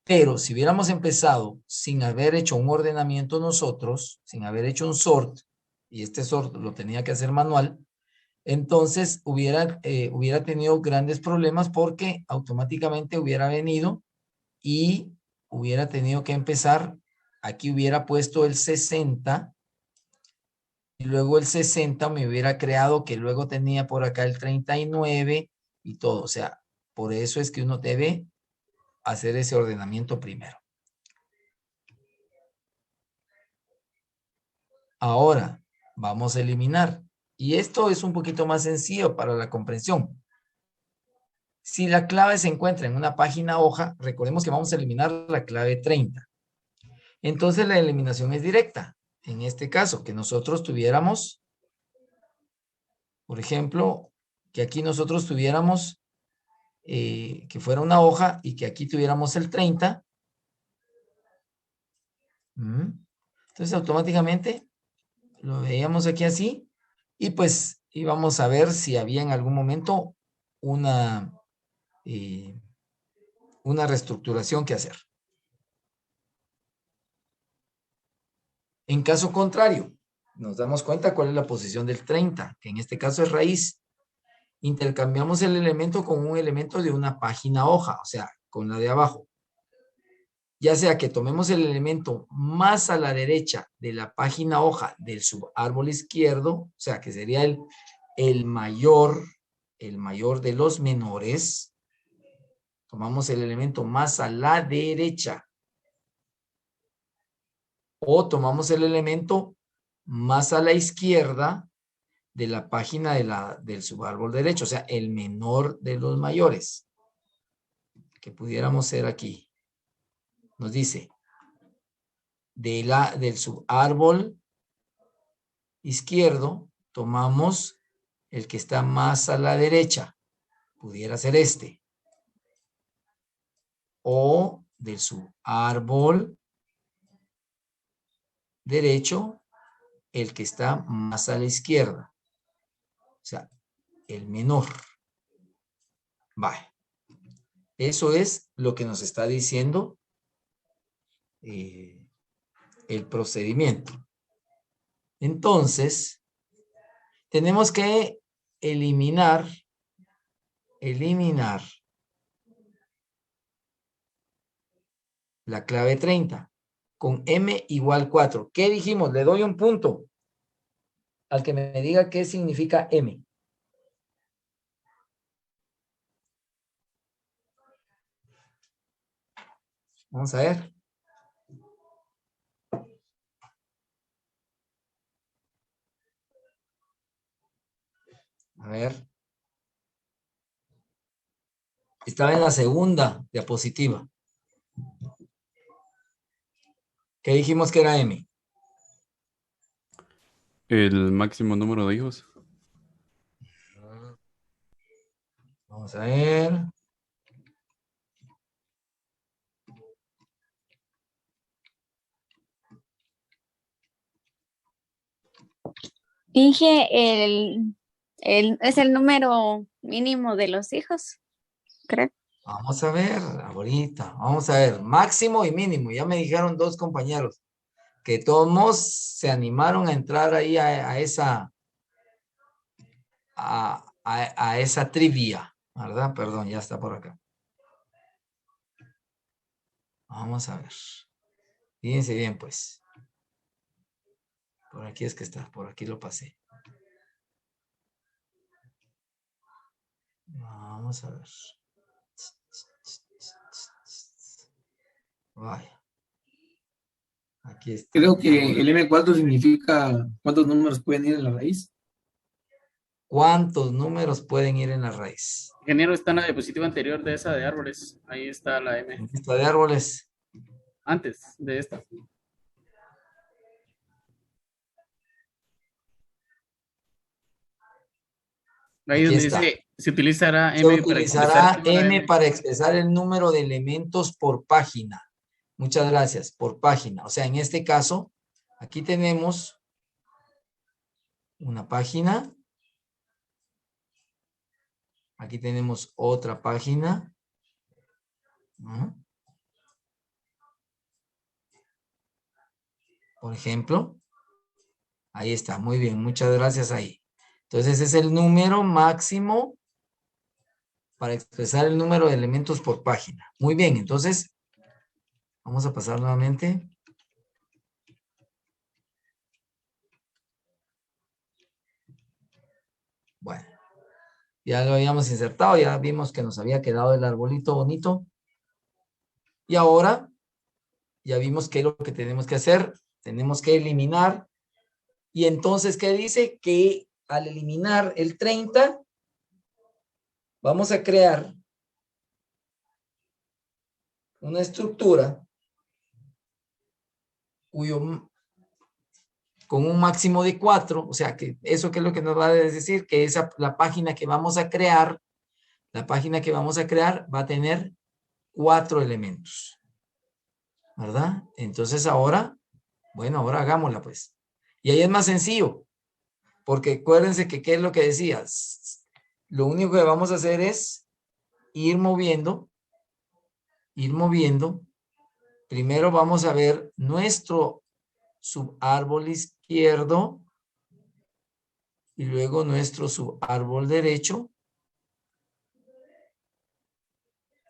Pero si hubiéramos empezado sin haber hecho un ordenamiento nosotros, sin haber hecho un sort, y este sort lo tenía que hacer manual, entonces hubiera tenido grandes problemas porque automáticamente hubiera venido y hubiera tenido que empezar, aquí hubiera puesto el 60 y luego el 60 me hubiera creado que luego tenía por acá el 39 y todo. O sea, por eso es que uno debe hacer ese ordenamiento primero. Ahora, vamos a eliminar. Y esto es un poquito más sencillo para la comprensión. Si la clave se encuentra en una página hoja, recordemos que vamos a eliminar la clave 30. Entonces la eliminación es directa. En este caso, que nosotros tuviéramos, por ejemplo, que aquí nosotros tuviéramos, que fuera una hoja y que aquí tuviéramos el 30. Entonces automáticamente lo veíamos aquí así y pues íbamos a ver si había en algún momento una reestructuración que hacer. En caso contrario, nos damos cuenta cuál es la posición del 30, que en este caso es raíz. Intercambiamos el elemento con un elemento de una página hoja, o sea, con la de abajo. Ya sea que tomemos el elemento más a la derecha de la página hoja del subárbol izquierdo, o sea, que sería el mayor de los menores. Tomamos el elemento más a la derecha. O tomamos el elemento más a la izquierda de la página del subárbol derecho, o sea, el menor de los mayores, que pudiéramos ser aquí. Nos dice, del subárbol izquierdo, tomamos el que está más a la derecha, pudiera ser este. O del subárbol derecho, el que está más a la izquierda. O sea, el menor. Vale. Eso es lo que nos está diciendo el procedimiento. Entonces, tenemos que eliminar la clave 30 con m igual 4. ¿Qué dijimos? Le doy un punto. al que me diga qué significa M. Vamos a ver. A ver. Estaba en la segunda diapositiva. ¿Qué dijimos que era M? El máximo número de hijos. Vamos a ver. Inge, es el número mínimo de los hijos, creo. Vamos a ver, ahorita. Vamos a ver. Máximo y mínimo. Ya me dijeron dos compañeros que todos se animaron a entrar ahí a esa a esa trivia, ¿verdad? Perdón, ya está por acá. Vamos a ver. Fíjense bien, pues. Por aquí es que está, por aquí lo pasé. Vamos a ver. Vaya. Aquí está. Creo que el M4 significa cuántos números pueden ir en la raíz. ¿Cuántos números pueden ir en la raíz? Ingeniero, está en la diapositiva anterior de esa de árboles. Ahí está la M. En lista de árboles. Antes de esta. Ahí Aquí donde está. dice, se utilizará Se M para utilizará expresar el número de M para expresar el número de elementos por página. Muchas gracias, por página. O sea, en este caso, aquí tenemos una página. Aquí tenemos otra página. ¿No? Por ejemplo. Ahí está, muy bien, muchas gracias ahí. Entonces, es el número máximo para expresar el número de elementos por página. Muy bien, entonces, vamos a pasar nuevamente. Bueno, ya lo habíamos insertado, ya vimos que nos había quedado el arbolito bonito. Y ahora, ya vimos qué es lo que tenemos que hacer. Tenemos que eliminar. Y entonces, ¿qué dice? Que al eliminar el 30, vamos a crear una estructura con un máximo de 4, o sea, que eso que es lo que nos va a decir, que la página que vamos a crear, va a tener 4 elementos, ¿verdad? Entonces ahora, bueno, ahora hagámosla pues. Y ahí es más sencillo, porque acuérdense que, ¿qué es lo que decías? Lo único que vamos a hacer es ir moviendo. Primero vamos a ver nuestro subárbol izquierdo y luego nuestro subárbol derecho.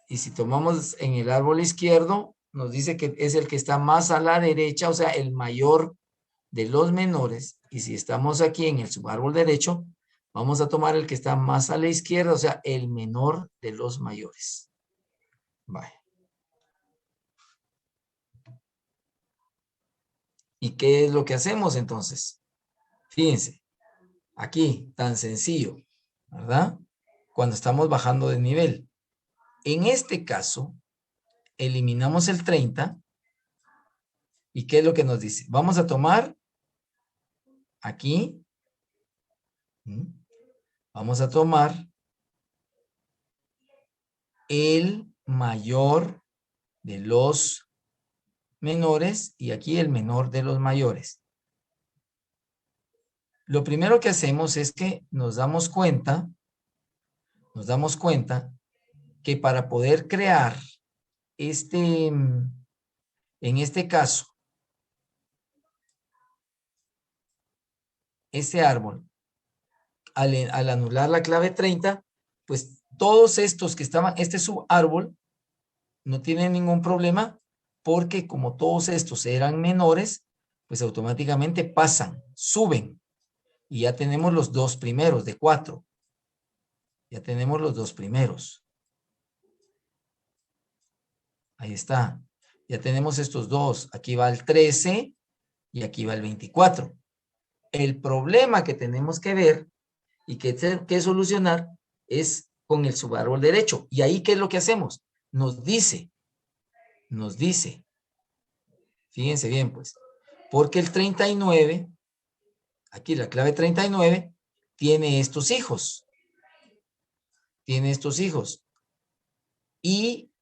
Y si tomamos en el árbol izquierdo, nos dice que es el que está más a la derecha, o sea, el mayor de los menores. Y si estamos aquí en el subárbol derecho, vamos a tomar el que está más a la izquierda, o sea, el menor de los mayores. Vale. ¿Y qué es lo que hacemos entonces? Fíjense, aquí, tan sencillo, ¿verdad? Cuando estamos bajando de nivel. En este caso, eliminamos el 30. ¿Y qué es lo que nos dice? Vamos a tomar aquí. Vamos a tomar el mayor de los menores y aquí el menor de los mayores. Lo primero que hacemos es que nos damos cuenta que para poder crear en este caso, este árbol, al anular la clave 30, pues todos estos que estaban, este subárbol, no tienen ningún problema porque como todos estos eran menores, pues automáticamente pasan, suben. Y ya tenemos los dos primeros de 4. Ya tenemos los dos primeros. Ahí está. Ya tenemos estos dos. Aquí va el 13 y aquí va el 24. El problema que tenemos que ver y que solucionar es con el subárbol derecho. Y ahí, ¿qué es lo que hacemos? Nos dice, fíjense bien pues, porque el 39, aquí la clave 39, tiene estos hijos. Y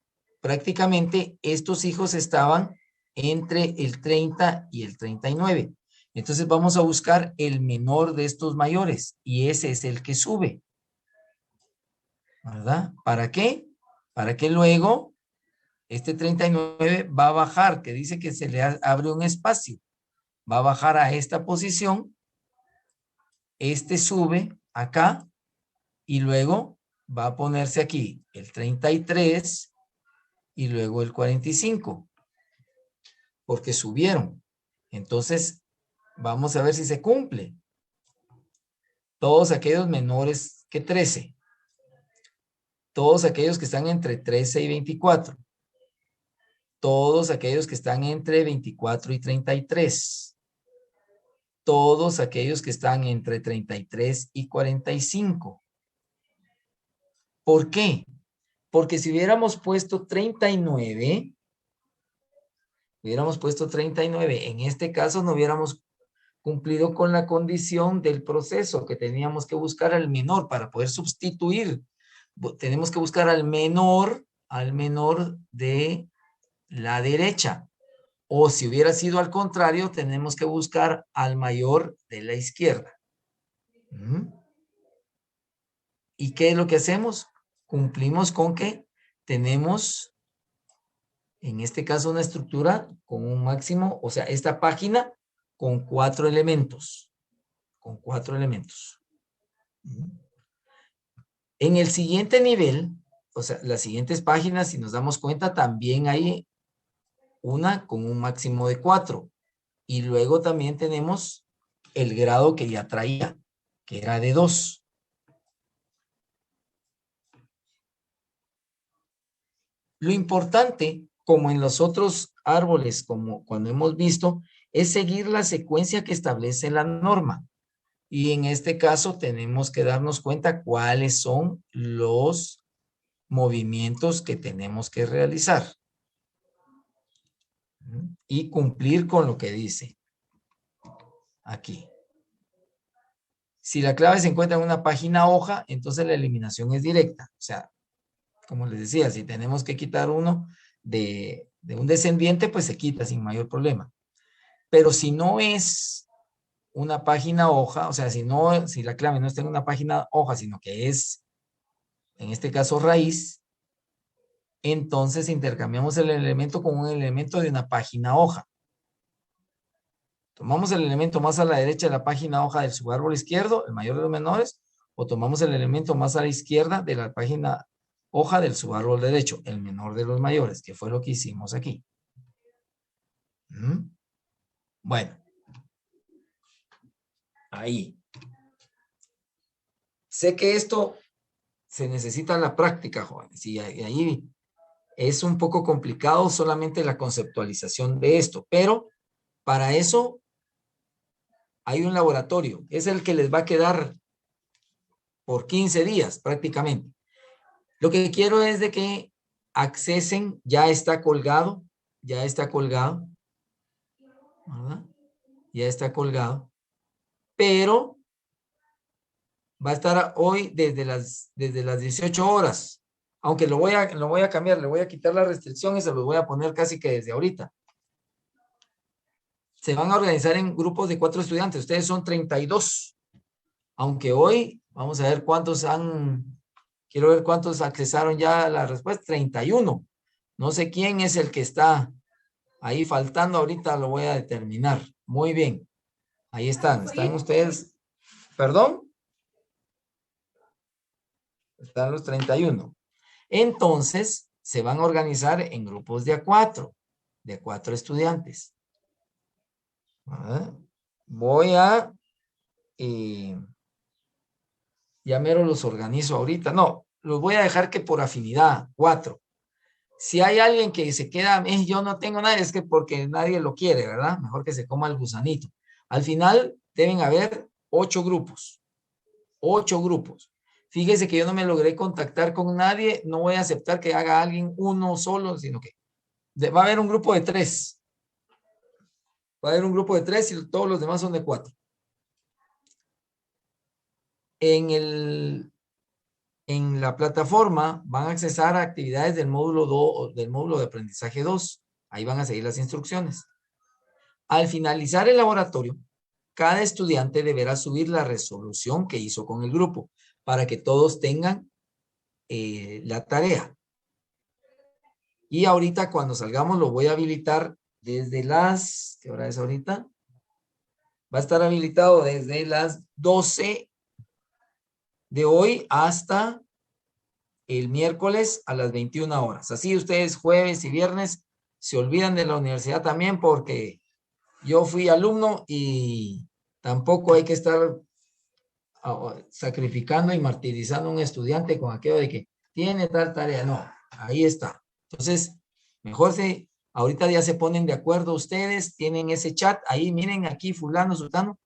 prácticamente estos hijos estaban entre el 30 y el 39. Entonces vamos a buscar el menor de estos mayores y ese es el que sube. ¿Verdad? ¿Para qué? Para que luego este 39 va a bajar, que dice que se le abre un espacio. Va a bajar a esta posición. Este sube acá y luego va a ponerse aquí el 33 y luego el 45. Porque subieron. Entonces, vamos a ver si se cumple. Todos aquellos menores que 13. Todos aquellos que están entre 13 y 24. Todos aquellos que están entre 24 y 33. Todos aquellos que están entre 33 y 45. ¿Por qué? Porque si hubiéramos puesto 39, en este caso no hubiéramos cumplido con la condición del proceso, que teníamos que buscar al menor para poder sustituir. Tenemos que buscar al menor de la derecha. O si hubiera sido al contrario, tenemos que buscar al mayor de la izquierda. ¿Y qué es lo que hacemos? Cumplimos con que tenemos, en este caso, una estructura con un máximo, o sea, esta página con 4 elementos. En el siguiente nivel, o sea, las siguientes páginas, si nos damos cuenta, también hay una con un máximo de 4. Y luego también tenemos el grado que ya traía, que era de 2. Lo importante, como en los otros árboles, como cuando hemos visto, es seguir la secuencia que establece la norma. Y en este caso tenemos que darnos cuenta cuáles son los movimientos que tenemos que realizar. Y cumplir con lo que dice aquí. Si la clave se encuentra en una página hoja, entonces la eliminación es directa. O sea, como les decía, si tenemos que quitar uno de un descendiente, pues se quita sin mayor problema. Pero si no es una página hoja, o sea, si la clave no está en una página hoja, sino que es, en este caso, raíz, entonces intercambiamos el elemento con un elemento de una página hoja. Tomamos el elemento más a la derecha de la página hoja del subárbol izquierdo, el mayor de los menores, o tomamos el elemento más a la izquierda de la página hoja del subárbol derecho, el menor de los mayores, que fue lo que hicimos aquí. Bueno. Ahí. Sé que esto se necesita la práctica, jóvenes, y ahí es un poco complicado solamente la conceptualización de esto, pero para eso hay un laboratorio, es el que les va a quedar por 15 días prácticamente. Lo que quiero es de que accesen, ya está colgado, ¿verdad? Ya está colgado, pero va a estar hoy desde las 18 horas, aunque lo voy a cambiar, le voy a quitar la restricción y se los voy a poner casi que desde ahorita. Se van a organizar en grupos de 4 estudiantes, ustedes son 32, aunque hoy, vamos a ver quiero ver cuántos accesaron ya a la respuesta, 31. No sé quién es el que está ahí faltando, ahorita lo voy a determinar. Muy bien, ahí están ustedes, ¿perdón? Están los 31. Entonces, se van a organizar en grupos de 4 estudiantes. Voy a ya mero los organizo ahorita. No, los voy a dejar que por afinidad, 4. Si hay alguien que se queda, yo no tengo nada, es que porque nadie lo quiere, ¿verdad? Mejor que se coma el gusanito. Al final deben haber 8 grupos. 8 grupos. Fíjese que yo no me logré contactar con nadie, no voy a aceptar que haga alguien uno solo, sino que va a haber un grupo de 3. Va a haber un grupo de 3 y todos los demás son de 4. En la plataforma van a accesar a actividades del módulo de aprendizaje 2. Ahí van a seguir las instrucciones. Al finalizar el laboratorio, cada estudiante deberá subir la resolución que hizo con el grupo para que todos tengan la tarea. Y ahorita cuando salgamos lo voy a habilitar desde las... ¿Qué hora es ahorita? Va a estar habilitado desde las 12 de hoy hasta el miércoles a las 21 horas. Así ustedes jueves y viernes se olvidan de la universidad también, porque yo fui alumno y tampoco hay que estar sacrificando y martirizando a un estudiante con aquello de que tiene tal tarea. No, ahí está. Entonces, mejor ahorita ya se ponen de acuerdo ustedes, tienen ese chat, ahí miren aquí fulano, sultano,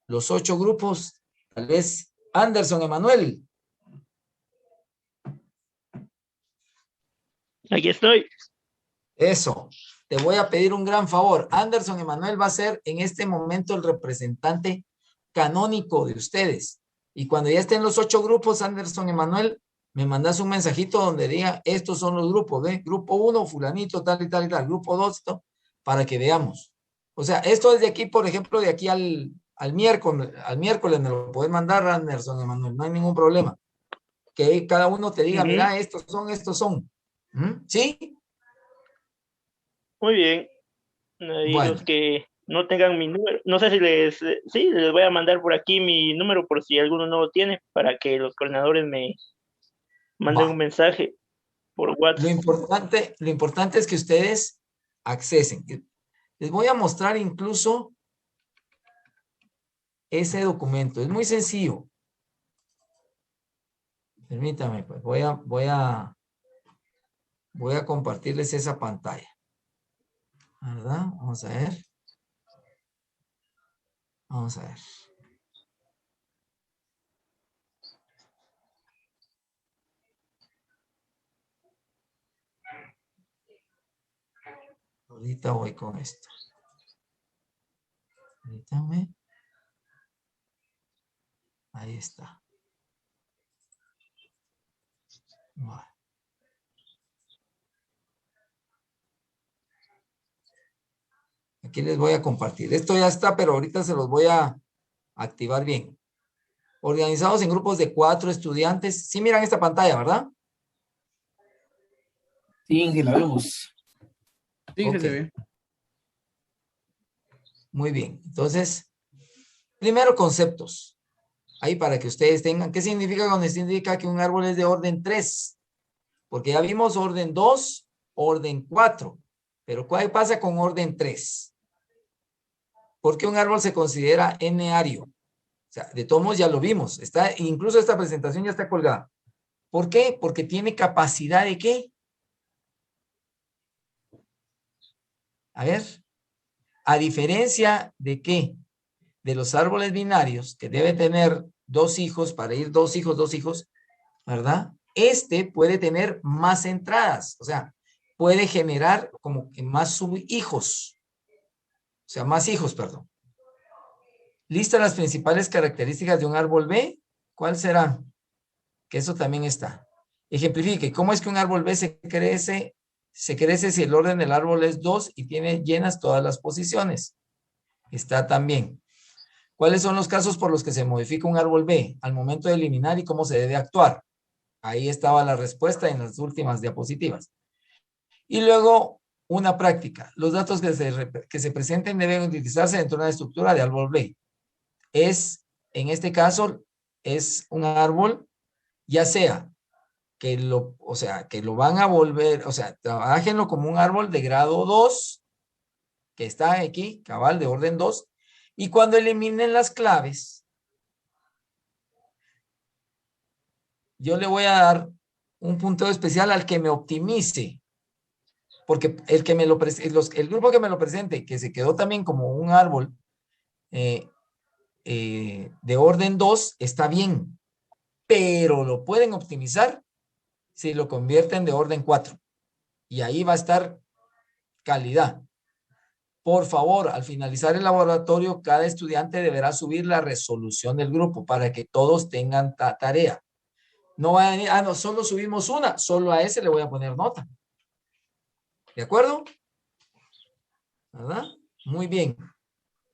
los 8 grupos, tal vez Anderson, Emanuel. Aquí estoy. Eso. Te voy a pedir un gran favor. Anderson Emanuel va a ser en este momento el representante canónico de ustedes. Y cuando ya estén los 8 grupos, Anderson Emanuel, me mandas un mensajito donde diga, estos son los grupos, ¿ve? Grupo 1, fulanito, tal y tal y tal. Grupo 2, esto, para que veamos. O sea, esto es de aquí, por ejemplo, de aquí al miércoles me lo puedes mandar, Anderson Emanuel, no hay ningún problema. Que cada uno te diga, mira, estos son. ¿Sí? Muy bien. Y Bueno. los que no tengan mi número, no sé si les voy a mandar por aquí mi número por si alguno no lo tiene, para que los coordinadores me manden un mensaje por WhatsApp. Lo importante es que ustedes accesen. Les voy a mostrar incluso ese documento. Es muy sencillo. Permítame, pues voy a compartirles esa pantalla. ¿Verdad? Vamos a ver. Vamos a ver. Ahorita voy con esto. Permítame. Ahí está. Bueno. Aquí les voy a compartir. Esto ya está, pero ahorita se los voy a activar bien. Organizados en grupos de 4 estudiantes. Sí miran esta pantalla, ¿verdad? Sí, Ángel, la vemos. Sí, que se Ok. ve. Muy bien. Entonces, primero conceptos. Ahí para que ustedes tengan. ¿Qué significa cuando significa que un árbol es de orden 3? Porque ya vimos orden 2, orden 4. Pero ¿qué pasa con orden 3? ¿Por qué un árbol se considera n-ario? O sea, de todos modos ya lo vimos. Incluso esta presentación ya está colgada. ¿Por qué? Porque tiene capacidad de ¿qué? A ver. A diferencia de ¿qué? De los árboles binarios, que debe tener 2 hijos, para ir 2 hijos, ¿verdad? Este puede tener más entradas. O sea, puede generar como que más subhijos. O sea, más hijos, perdón. Lista las principales características de un árbol B. ¿Cuál será? Que eso también está. Ejemplifique. ¿Cómo es que un árbol B se crece si el orden del árbol es 2 y tiene llenas todas las posiciones? Está también. ¿Cuáles son los casos por los que se modifica un árbol B al momento de eliminar y cómo se debe actuar? Ahí estaba la respuesta en las últimas diapositivas. Y luego, una práctica. Los datos que se presenten deben utilizarse dentro de una estructura de árbol B. En este caso, es un árbol, ya sea que lo van a volver, o sea, trabajenlo como un árbol de grado 2, que está aquí, cabal de orden 2, y cuando eliminen las claves, yo le voy a dar un punteo especial al que me optimice, porque el que me lo el grupo que me lo presente, que se quedó también como un árbol de orden 2, está bien, pero lo pueden optimizar si lo convierten de orden 4. Y ahí va a estar calidad. Por favor, al finalizar el laboratorio, cada estudiante deberá subir la resolución del grupo para que todos tengan tarea. No vayan a decir, no, solo subimos una, solo a ese le voy a poner nota. ¿De acuerdo? ¿Verdad? Muy bien.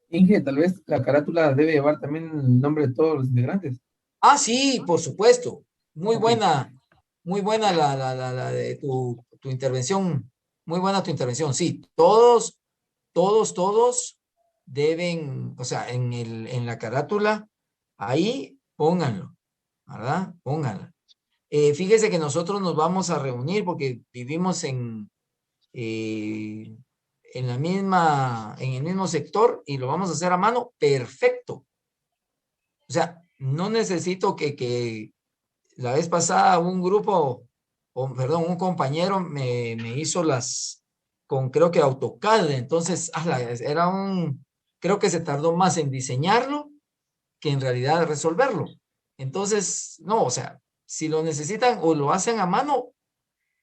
Inge, tal vez la carátula debe llevar también el nombre de todos los integrantes. Ah, sí, por supuesto. Muy Ok. buena la de tu intervención. Muy buena tu intervención. Sí, todos deben, o sea, en la carátula, ahí pónganlo, ¿verdad? Pónganlo. Fíjese que nosotros nos vamos a reunir porque vivimos en en el mismo sector y lo vamos a hacer a mano, perfecto. O sea, no necesito que la vez pasada un grupo, perdón, un compañero me hizo con creo que AutoCAD, entonces creo que se tardó más en diseñarlo que en realidad resolverlo. Entonces, no, o sea, si lo necesitan o lo hacen a mano,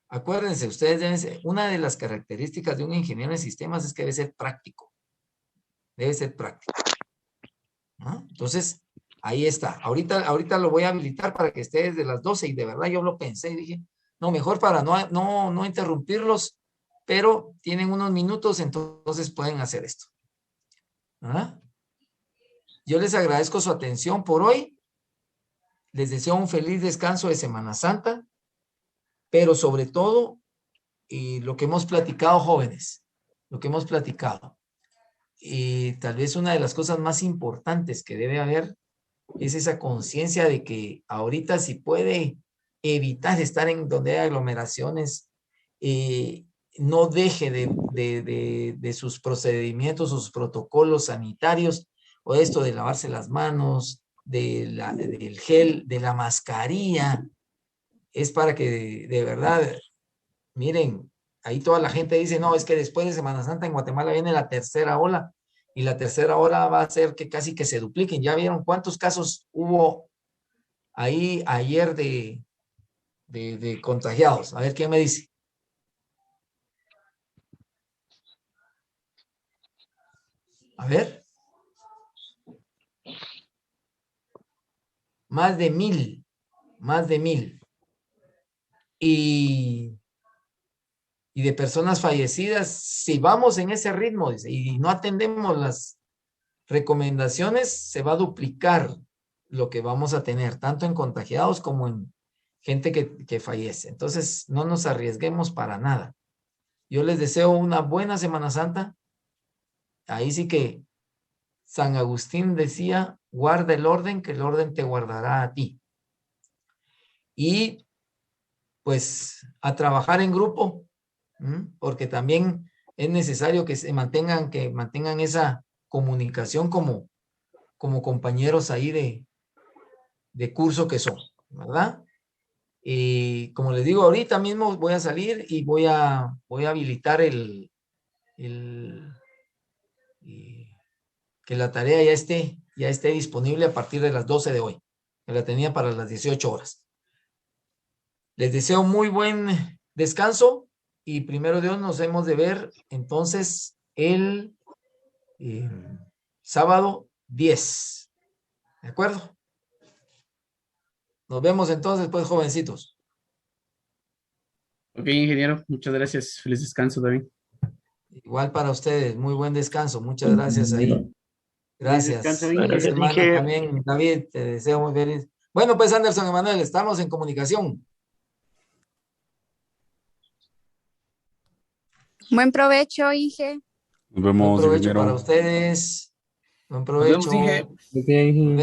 acuérdense, ustedes deben ser, una de las características de un ingeniero en sistemas es que debe ser práctico. Debe ser práctico. ¿No? Entonces, ahí está. Ahorita lo voy a habilitar para que esté desde las 12 y de verdad yo lo pensé y dije, no, mejor para no interrumpirlos, pero tienen unos minutos, entonces pueden hacer esto. ¿Ah? Yo les agradezco su atención por hoy. Les deseo un feliz descanso de Semana Santa, pero sobre todo, lo que hemos platicado, jóvenes, lo que hemos platicado. Y tal vez una de las cosas más importantes que debe haber es esa conciencia de que ahorita si puede evitar estar en donde hay aglomeraciones, no deje de sus procedimientos, sus protocolos sanitarios, o esto de lavarse las manos, del gel, de la mascarilla, es para que de verdad, miren, ahí toda la gente dice, no, es que después de Semana Santa en Guatemala viene la tercera ola, y la tercera ola va a hacer que casi que se dupliquen. ¿Ya vieron cuántos casos hubo ahí ayer de contagiados? A ver, ¿quién me dice? A ver. Más de 1,000. Y de personas fallecidas, si vamos en ese ritmo, dice, y no atendemos las recomendaciones, se va a duplicar lo que vamos a tener, tanto en contagiados como en gente que fallece. Entonces, no nos arriesguemos para nada. Yo les deseo una buena Semana Santa. Ahí sí que San Agustín decía, guarda el orden, que el orden te guardará a ti. Y pues a trabajar en grupo, porque también es necesario que mantengan esa comunicación como compañeros ahí de curso que son, ¿verdad? Y como les digo, ahorita mismo voy a salir y voy a habilitar que la tarea ya esté disponible a partir de las 12 de hoy, que la tenía para las 18 horas. Les deseo muy buen descanso y primero Dios nos hemos de ver entonces el sábado 10. ¿De acuerdo? Nos vemos entonces, pues, jovencitos. Ok, ingeniero, muchas gracias. Feliz descanso también. Igual para ustedes, muy buen descanso. Muchas gracias ahí. Feliz descanso, Gracias. Inge. Feliz semana también, David. Te deseo muy feliz. Bueno, pues Anderson Emanuel, estamos en comunicación. Buen provecho, Inge. Nos Buen vemos, provecho para ingeniero. ustedes. Buen Nos vemos, provecho. Inge. Nos vemos.